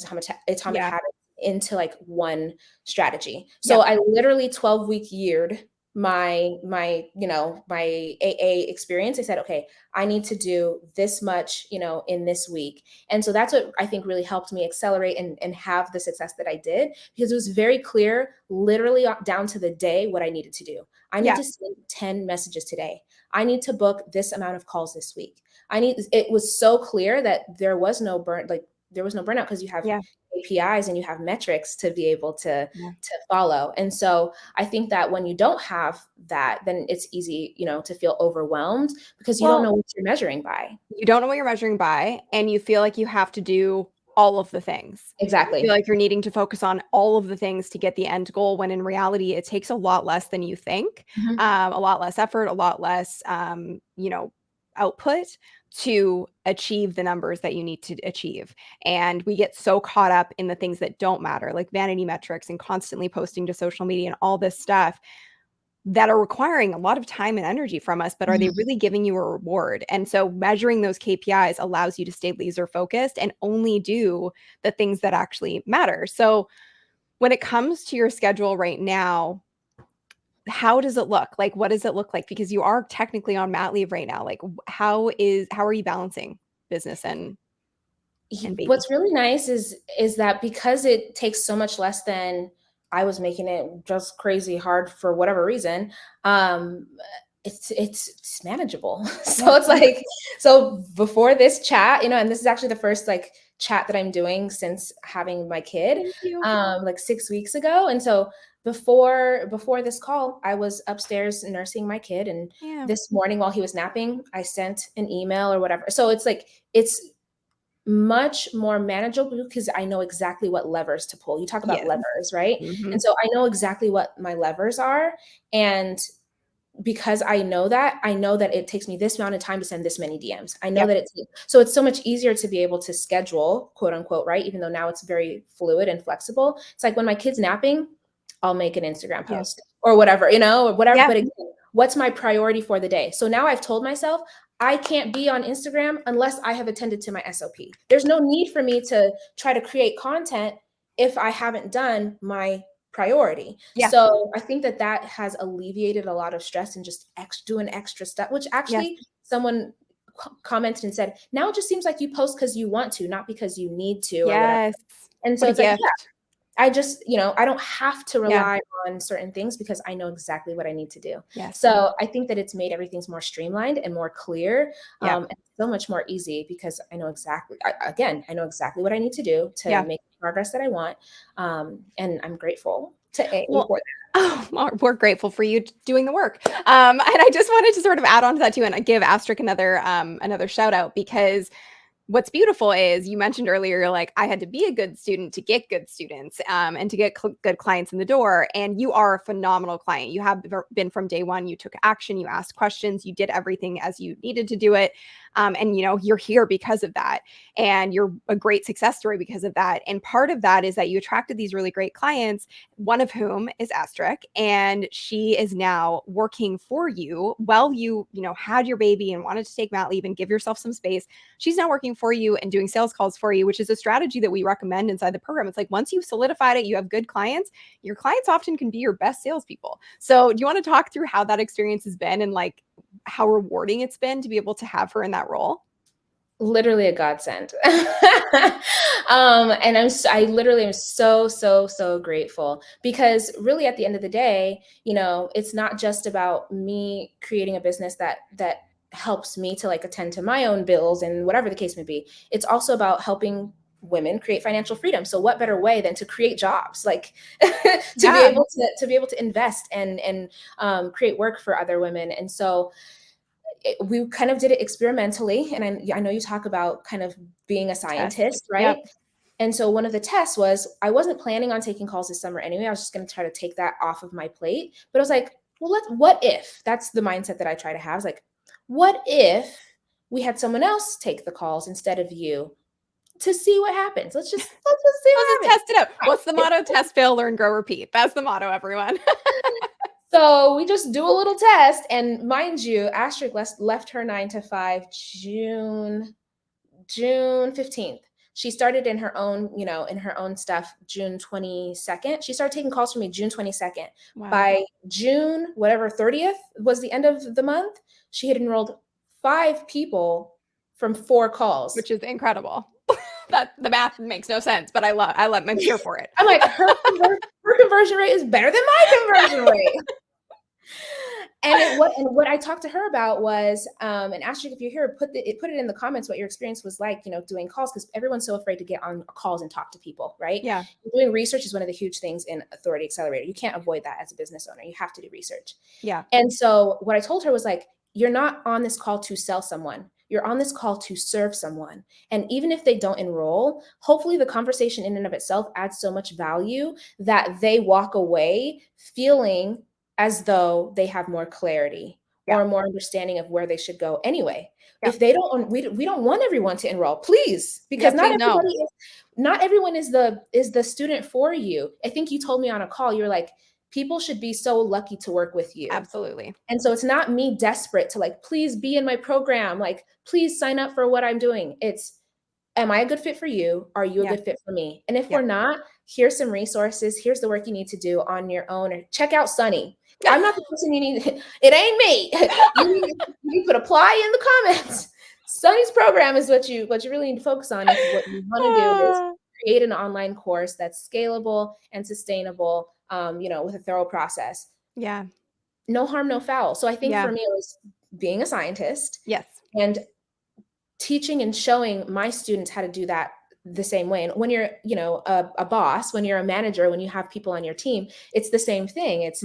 atomic Yeah. habits into like one strategy. So Yep. I literally 12-week yeared my AA experience. I said, okay, I need to do this much, in this week. And so that's what I think really helped me accelerate and have the success that I did, because it was very clear, literally down to the day, what I needed to do. I need Yeah. to send 10 messages today. I need to book this amount of calls this week. It was so clear that there was no burnout, because you have Yeah. APIs and you have metrics to be able to Yeah. follow. And so I think that when you don't have that, then it's easy, to feel overwhelmed because you don't know Well, what you're measuring by. you don't know what you're measuring by, and you feel like you have to do all of the things. You feel Exactly. like you're needing to focus on all of the things to get the end goal, when in reality, it takes a lot less than you think, Mhm. a lot less effort, a lot less, output to achieve the numbers that you need to achieve. And we get so caught up in the things that don't matter, like vanity metrics and constantly posting to social media and all this stuff that are requiring a lot of time and energy from us, but are they Mhm. really giving you a reward? And so measuring those KPIs allows you to stay laser focused and only do the things that actually matter. So when it comes to your schedule right now, how does it look? Like, what does it look like? Because you are technically on mat leave right now. Like, how are you balancing business and baby? What's really nice is that because it takes so much less than I was making it just crazy hard for whatever reason, um, it's manageable. Yeah. So it's like, so before this chat, and this is actually the first like chat that I'm doing since having my kid, Thank you. like 6 weeks ago. And so before this call, I was upstairs nursing my kid, and Yeah. this morning while he was napping, I sent an email or whatever. So it's like it's much more manageable because I know exactly what levers to pull. You talk about Yes. levers, right? And Mhm. so I know exactly what my levers are. And because I know that it takes me this amount of time to send this many DMs. I know Yep. that so it's so much easier to be able to schedule, quote unquote, right? Even though now it's very fluid and flexible. It's like when my kid's napping, I'll make an Instagram Yeah. post or whatever, or whatever. Yeah. But again, what's my priority for the day? So now I've told myself I can't be on Instagram unless I have attended to my SOP. There's no need for me to try to create content if I haven't done my priority. Yeah. So I think that that has alleviated a lot of stress and just doing extra stuff, which Yes. actually someone commented and said, now it just seems like you post because you want to, not because you need to or whatever. Yes. And so What a it's like, yeah, gift. I just, I don't have to Yeah. rely on certain things because I know exactly what I need to do. Yes. So I think that it's made everything's more streamlined and more clear, Yeah. and so much more easy because I know exactly, again, I know exactly what I need to do to Yeah. make the progress that I want. And I'm grateful to AA Well, for oh, we're grateful for you doing the work. And I just wanted to sort of add on to that too, and give Astric another shout out, because what's beautiful is you mentioned earlier, you're like, I had to be a good student to get good students, and to get good clients in the door. And you are a phenomenal client. You have been from day one. You took action. You asked questions. You did everything as you needed to do it. And you're here because of that. And you're a great success story because of that. And part of that is that you attracted these really great clients, one of whom is Astric, and she is now working for you while you had your baby and wanted to take mat leave and give yourself some space. She's now working for you and doing sales calls for you, which is a strategy that we recommend inside the program. It's like, once you've solidified it, you have good clients, your clients often can be your best salespeople. So do you want to talk through how that experience has been, and like how rewarding it's been to be able to have her in that role? Literally a godsend. And I literally am so, so, so grateful, because really at the end of the day, it's not just about me creating a business that helps me to like attend to my own bills and whatever the case may be. It's also about helping women create financial freedom. So what better way than to create jobs, like to be Yeah, able to invest and create work for other women. And so we kind of did it experimentally. And I know you talk about kind of being a test. scientist, Yep. right? And so one of the tests was, I wasn't planning on taking calls this summer anyway. I was just going to try to take that off of my plate. But I was like, well, what if? That's the mindset that I try to have. Is like, what if we had someone else take the calls instead of you, to see what happens? Let's see Let's just what happens. test it out. What's the motto? Test, fail, learn, grow, repeat. That's the motto, everyone. So we just do a little test. And mind you, Astrid left her 9 to 5 June 15th. She started in her own, in her own stuff, June 22nd. She started taking calls from me June 22nd. Wow. By June, whatever, 30th was the end of the month, she had enrolled 5 people from 4 calls. Which is incredible. That the math makes no sense, but I'm here for it. I'm like, her conversion rate is better than my conversion rate. And what I talked to her about was, and Astrid, if you're here, put it in the comments what your experience was like, doing calls, because everyone's so afraid to get on calls and talk to people, right? Yeah. Doing research is one of the huge things in Authority Accelerator. You can't avoid that as a business owner. You have to do research. Yeah. And so what I told her was like, you're not on this call to sell someone. You're on this call to serve someone. And even if they don't enroll, hopefully the conversation in and of itself adds so much value that they walk away feeling as though they have more clarity or more understanding of where they should go anyway. Yeah. If they don't, we don't want everyone to enroll, please, because not everyone is the student for you. I think you told me on a call, you're like, people should be so lucky to work with you. Absolutely. And so it's not me desperate to like, please be in my program. Like, please sign up for what I'm doing. It's, am I a good fit for you? Are you a good fit for me? And if we're not, here's some resources. Here's the work you need to do on your own. Or check out Sunny. I'm not the person you need. It ain't me. You could apply in the comments. Sunny's program is what you really need to focus on. What you want to do is create an online course that's scalable and sustainable, with a thorough process. Yeah. No harm, no foul. So I think for me, it was being a scientist. Yes. And teaching and showing my students how to do that the same way. And when you're, a boss, when you're a manager, when you have people on your team, it's the same thing. It's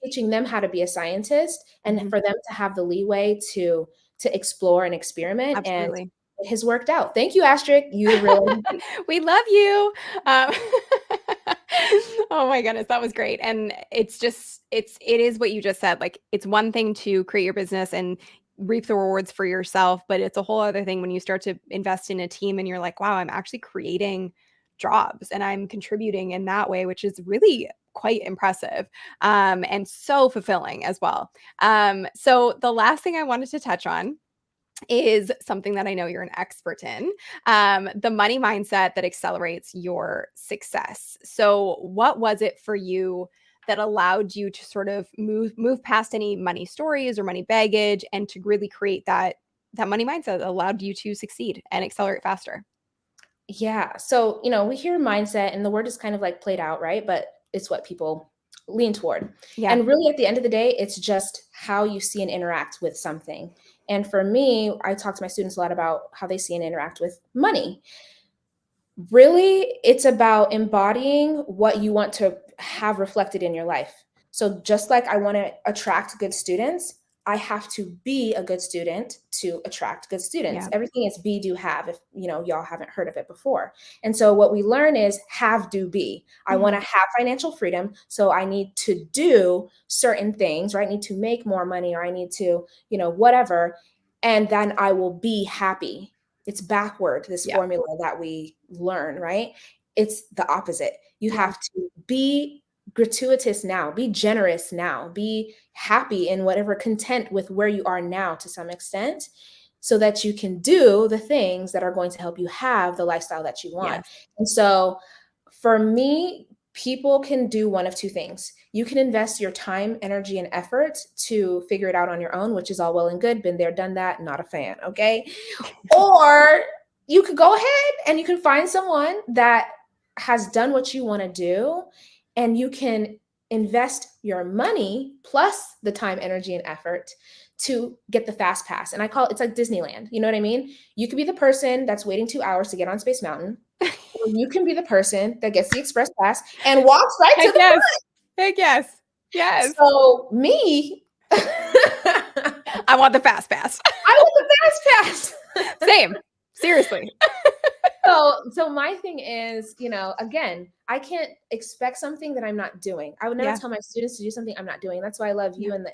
teaching them how to be a scientist and for them to have the leeway to explore and experiment. Absolutely. And it has worked out. Thank you, Astrid. You really we love you. Oh my goodness, that was great. And it is what you just said. Like, it's one thing to create your business and reap the rewards for yourself, but it's a whole other thing when you start to invest in a team and you're like, wow, I'm actually creating jobs and I'm contributing in that way, which is really quite impressive, and so fulfilling as well. So the last thing I wanted to touch on is something that I know you're an expert in, the money mindset that accelerates your success. So what was it for you that allowed you to sort of move past any money stories or money baggage and to really create that money mindset that allowed you to succeed and accelerate faster? Yeah. So, we hear mindset and the word is kind of like played out, right? But it's what people lean toward. Yeah. And really at the end of the day, it's just how you see and interact with something. And for me, I talk to my students a lot about how they see and interact with money. Really, it's about embodying what you want to have reflected in your life. So just like I want to attract good students, I have to be a good student to attract good students. Yeah. Everything is be, do, have, if y'all haven't heard of it before. And so what we learn is have, do, be. I want to have financial freedom. So I need to do certain things, or I need to make more money, or I need to, whatever. And then I will be happy. It's backward, this formula that we learn, right? It's the opposite. You have to be gratuitous now, be generous now, be happy in whatever, content with where you are now to some extent, so that you can do the things that are going to help you have the lifestyle that you want. And so for me, people can do one of two things. You can invest your time, energy, and effort to figure it out on your own, which is all well and good. Been there, done that, not a fan, okay? Or you could go ahead and you can find someone that has done what you want to do, and you can invest your money plus the time, energy, and effort to get the fast pass. And I call it, it's like Disneyland. You know what I mean? You could be the person that's waiting 2 hours to get on Space Mountain, or you can be the person that gets the express pass and walks right to Heck the yes. front. Heck yes. Yes. So me, I want the fast pass. I want the fast pass. Same. Seriously. So my thing is, again, I can't expect something that I'm not doing. I would never tell my students to do something I'm not doing. That's why I love you. And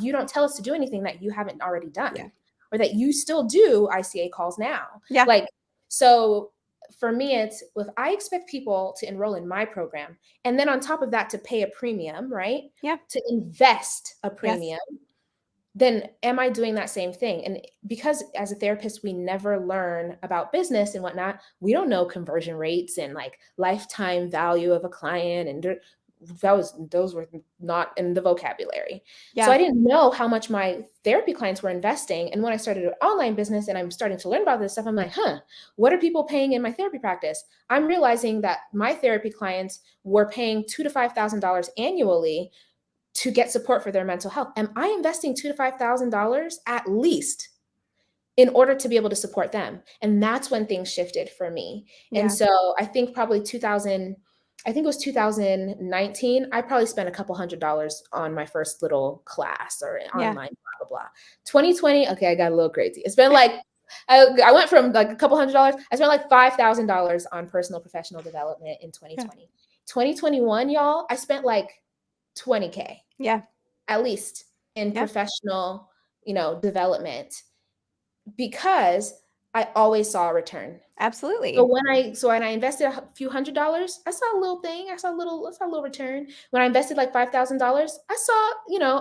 you don't tell us to do anything that you haven't already done, or that you still do ICA calls now. Yeah. So for me, it's, if I expect people to enroll in my program, and then on top of that, to pay a premium, right? Yeah. To invest a premium. Yes. Then am I doing that same thing? And because as a therapist, we never learn about business and whatnot, we don't know conversion rates and like lifetime value of a client. And those were not in the vocabulary. Yeah. So I didn't know how much my therapy clients were investing. And when I started an online business and I'm starting to learn about this stuff, I'm like, what are people paying in my therapy practice? I'm realizing that my therapy clients were paying $2,000 to $5,000 annually to get support for their mental health. Am I investing $2,000 to $5,000 at least in order to be able to support them? And that's when things shifted for me. Yeah. And so I think probably it was 2019. I probably spent a couple $100s on my first little class or online, blah, blah, blah. 2020, okay, I got a little crazy. It's been like, I went from like a couple $100s. I spent like $5,000 on personal professional development in 2020. Yeah. 2021, y'all, I spent like $20K. Yeah. At least in professional, development, because I always saw a return. Absolutely. So when I invested a few $100s, I saw a little thing. I saw a little return. When I invested like $5,000, I saw,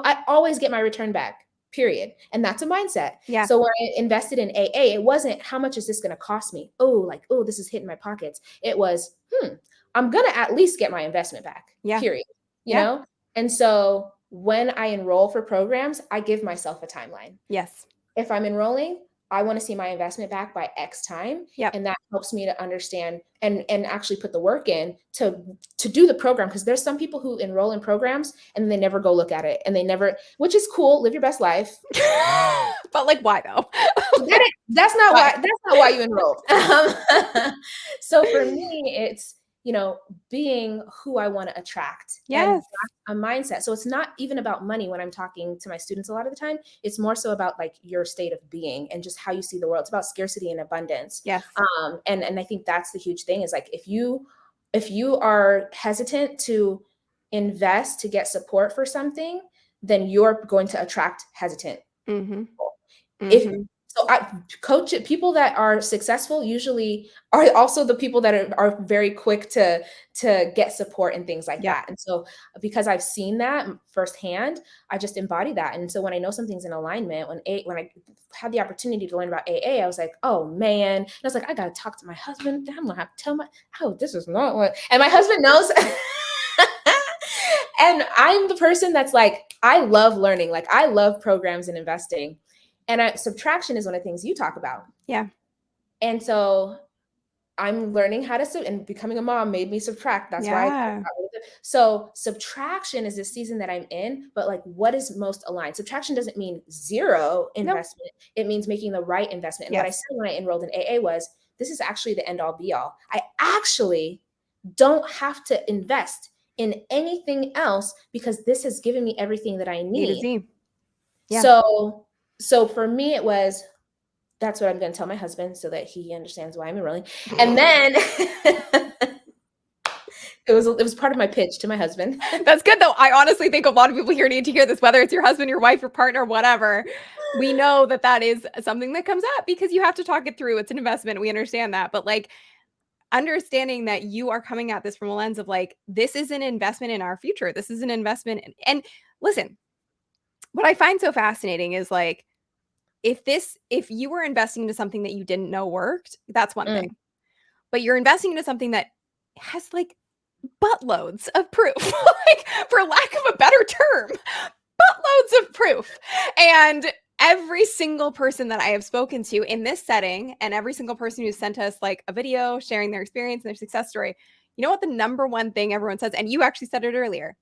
I always get my return back, period. And that's a mindset. Yeah. So when I invested in AA, it wasn't how much is this going to cost me? Oh, this is hitting my pockets. It was, I'm going to at least get my investment back, period. You know? And so when I enroll for programs, I give myself a timeline. Yes. If I'm enrolling, I want to see my investment back by X time. Yep. And that helps me to understand and actually put the work in to do the program. Because there's some people who enroll in programs and they never go look at it, and which is cool. Live your best life. But like, why though? That's not why you enrolled. So for me, it's, being who I want to attract. Yes. And a mindset. So it's not even about money when I'm talking to my students a lot of the time. It's more so about like your state of being and just how you see the world. It's about scarcity and abundance. Yes. And I think that's the huge thing, is like, if you are hesitant to invest to get support for something, then you're going to attract hesitant people. Mm-hmm. So people that are successful usually are also the people that are very quick to get support and things like that. And so because I've seen that firsthand, I just embody that. And so when I know something's in alignment, when I had the opportunity to learn about AA, I was like, oh man. And I was like, I got to talk to my husband. I'm going to have to tell this is not what, and my husband knows. And I'm the person that's like, I love learning. Like, I love programs and investing. And subtraction is one of the things you talk about. Yeah. And so I'm learning how to and becoming a mom made me subtract. That's why. So subtraction is the season that I'm in, but like, what is most aligned? Subtraction doesn't mean zero investment. Nope. It means making the right investment. And what I said when I enrolled in AA was, this is actually the end all be all. I actually don't have to invest in anything else, because this has given me everything that I need. A to Z. Yeah. So for me, it was, that's what I'm going to tell my husband so that he understands why I'm enrolling. And then it was part of my pitch to my husband. That's good though. I honestly think a lot of people here need to hear this, whether it's your husband, your wife, your partner, whatever. We know that is something that comes up because you have to talk it through. It's an investment. We understand that. But like, understanding that you are coming at this from a lens of like, this is an investment in our future. This is an investment. And listen, what I find so fascinating is like, if you were investing into something that you didn't know worked, that's one thing. But you're investing into something that has like buttloads of proof, like, for lack of a better term, buttloads of proof. And every single person that I have spoken to in this setting, and every single person who sent us like a video sharing their experience and their success story, you know what the number one thing everyone says? And you actually said it earlier.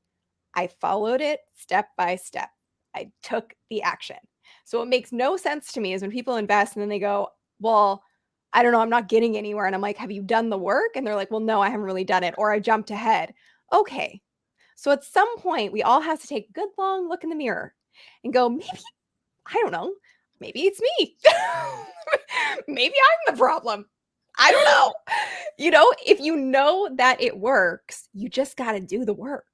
I followed it step by step. I took the action. So what makes no sense to me is when people invest and then they go, well, I don't know, I'm not getting anywhere. And I'm like, have you done the work? And they're like, well, no, I haven't really done it. Or I jumped ahead. Okay. So at some point, we all have to take a good long look in the mirror and go, maybe, I don't know, maybe it's me. Maybe I'm the problem. I don't know. You know, if you know that it works, you just got to do the work.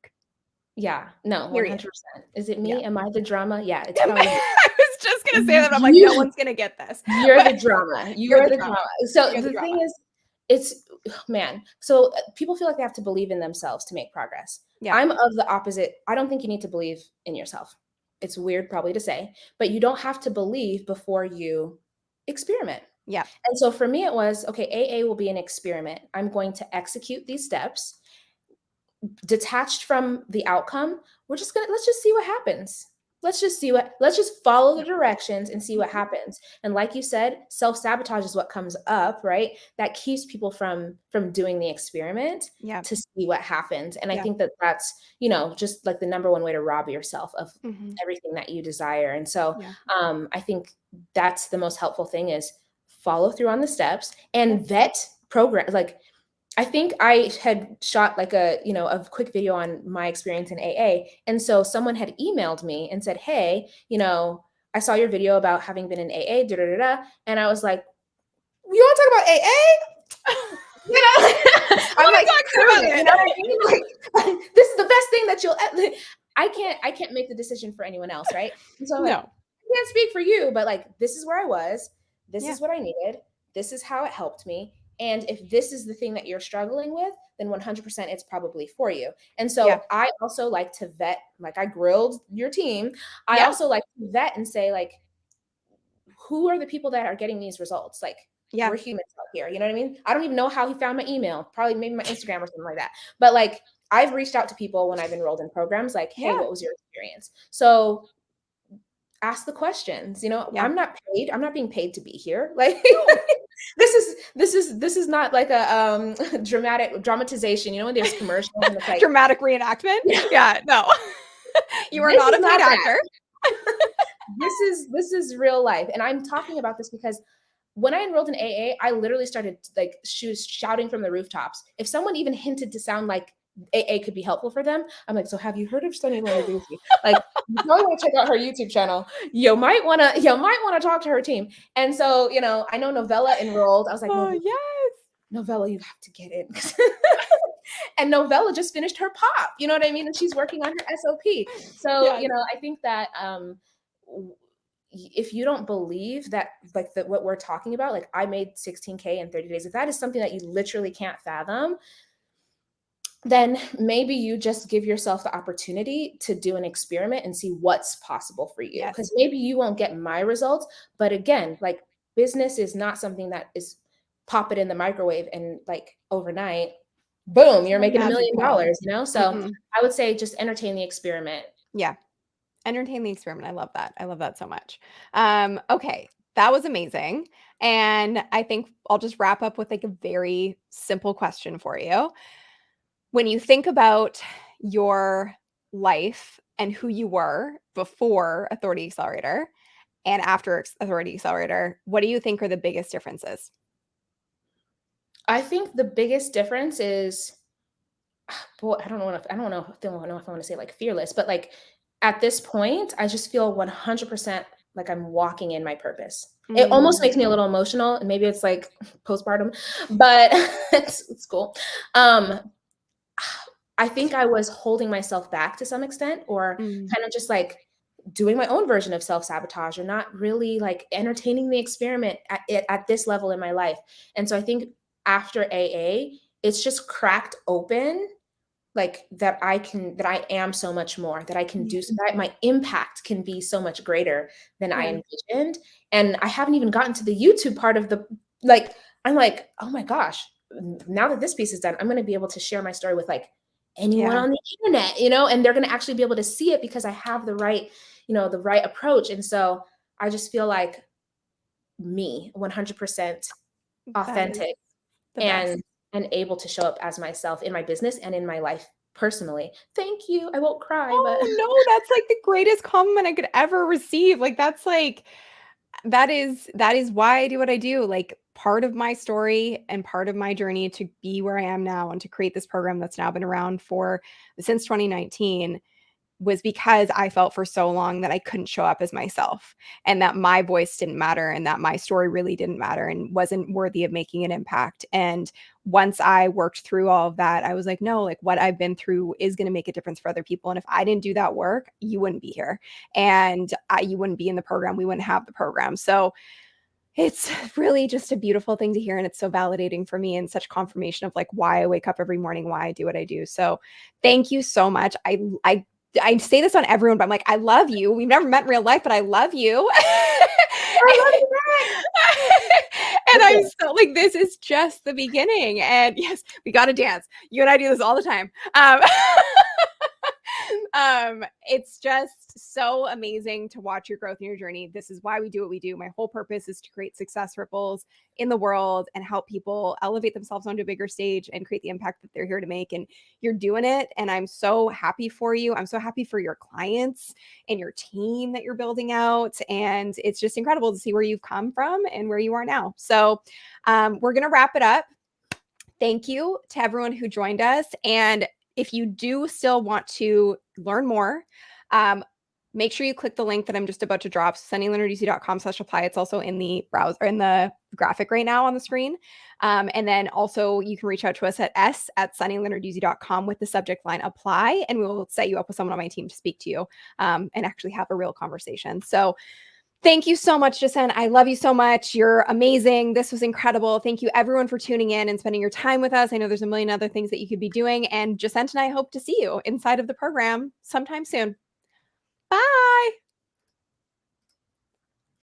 Yeah, no, Period. 100%. Is it Yeah. me? Am I the drama? Yeah, it's I probably was just going to say that. But I'm like, no you. one's going to get this. You're But the drama. You you're are the the drama. drama. So You're the the thing drama. is, it's man. So people feel like they have to believe in themselves to make progress. Yeah. I'm of the opposite. I don't think you need to believe in yourself. It's weird probably to say, but you don't have to believe before you experiment. Yeah. And so for me, it was okay, AA will be an experiment. I'm going to execute these steps detached from the outcome. Let's just see what happens. Let's just follow the directions and see what Mhm. happens. And like you said, self-sabotage is what comes up, right? That keeps people from doing the experiment Yeah. to see what happens. And I Yeah. think that that's, just like the number one way to rob yourself of Mhm. everything that you desire. And so Yeah. I think that's the most helpful thing is follow through on the steps Yeah. and vet program. Like I think I had shot like a quick video on my experience in AA. And so someone had emailed me and said, hey, I saw your video about having been in AA, da, da, da, da. And I was like, you want to talk about AA? I I'm want like, to talk prove about it. it. You know what I mean? Like, this is the best thing that I can't make the decision for anyone else, right? And so I'm like, No. I can't speak for you, but like, this is where I was. This Yeah. is what I needed. This is how it helped me. And if this is the thing that you're struggling with, then 100% it's probably for you. And Yeah. so I also like to vet, like I grilled your team. I Yeah. also like to vet and say, like, who are the people that are getting these results? Like, Yeah. we're humans out here. You know what I mean? I don't even know how he found my email, probably maybe my Instagram or something like that. But like, I've reached out to people when I've enrolled in programs, like, hey, Yeah. what was your experience? So ask the questions. Yeah. I'm not paid. I'm not being paid to be here. Like, No. this is not like a dramatization. When there's commercials and it's like, Dramatic reenactment. Yeah. No. You are this not is a paid not that. actor. This is real life. And I'm talking about this because when I enrolled in AA, I literally started like shouting from the rooftops. If someone even hinted to sound like AA could be helpful for them, I'm like, so have you heard of Sunny Lenarduzzi? Like, you probably want to check out her YouTube channel. You might want to talk to her team. And so, I know Novella enrolled. I was like, Oh, yes. Novella, you have to get in. And Novella just finished her pop, you know what I mean? And she's working on her SOP. So, Yes. I think that if you don't believe that, like what we're talking about, like I made 16K in 30 days, if that is something that you literally can't fathom, then maybe you just give yourself the opportunity to do an experiment and see what's possible for you. Yes. Because maybe you won't get my results, but again, like business is not something that is pop it in the microwave and like overnight, boom, you're No making $1 magic million, wand. So Mm-mm. I would say just entertain the experiment. Yeah. Entertain the experiment. I love that. I love that so much. Okay. That was amazing. And I think I'll just wrap up with like a very simple question for you. When you think about your life and who you were before Authority Accelerator and after Authority Accelerator, what do you think are the biggest differences? I think the biggest difference is, boy, I don't know if I want to say like fearless, but like at this point, I just feel 100% like I'm walking in my purpose. It almost Mm, makes me a little emotional, and maybe it's like postpartum, but it's cool. Um, I think I was holding myself back to some extent, or mm, kind of just like doing my own version of self-sabotage, or not really like entertaining the experiment at this level in my life. And so I think after AA, it's just cracked open, like that I am so much more, that I can yeah, do, so that my impact can be so much greater than I yeah, envisioned. And I haven't even gotten to the YouTube part of the, like, I'm like, oh my gosh, now that this piece is done, I'm going to be able to share my story with like anyone Yeah. on the internet, and they're going to actually be able to see it because I have the right, the right approach. And so I just feel like me, 100% That is authentic, the best. and able to show up as myself in my business and in my life personally. Thank you. I won't cry, but Oh, no, that's like the greatest compliment I could ever receive. Like that's like that is why I do what I do. Like part of my story and part of my journey to be where I am now and to create this program that's now been around for since 2019 was because I felt for so long that I couldn't show up as myself and that my voice didn't matter and that my story really didn't matter and wasn't worthy of making an impact. And once I worked through all of that, I was like, no, like what I've been through is going to make a difference for other people. And if I didn't do that work, you wouldn't be here and you wouldn't be in the program. We wouldn't have the program. So it's really just a beautiful thing to hear. And it's so validating for me and such confirmation of like why I wake up every morning, why I do what I do. So thank you so much. I say this on everyone, but I'm like, I love you. We've never met in real life, but I love you. I love you back. And I'm Listen, so like, this is just the beginning. And yes, we got to dance. You and I do this all the time. It's just so amazing to watch your growth in your journey. This is why we do what we do. My whole purpose is to create success ripples in the world and help people elevate themselves onto a bigger stage and create the impact that they're here to make. And you're doing it. And I'm so happy for you. I'm so happy for your clients and your team that you're building out. And it's just incredible to see where you've come from and where you are now. So we're going to wrap it up. Thank you to everyone who joined us. And if you do still want to learn more, make sure you click the link that I'm just about to drop, sunnylenarduzzi.com/apply. It's also in the browser, in the graphic right now on the screen. And then also you can reach out to us at s@sunnylenarduzzi.com with the subject line apply, and we will set you up with someone on my team to speak to you and actually have a real conversation. So thank you so much, Jacent. I love you so much. You're amazing. This was incredible. Thank you, everyone, for tuning in and spending your time with us. I know there's a million other things that you could be doing. And Jacent and I hope to see you inside of the program sometime soon. Bye.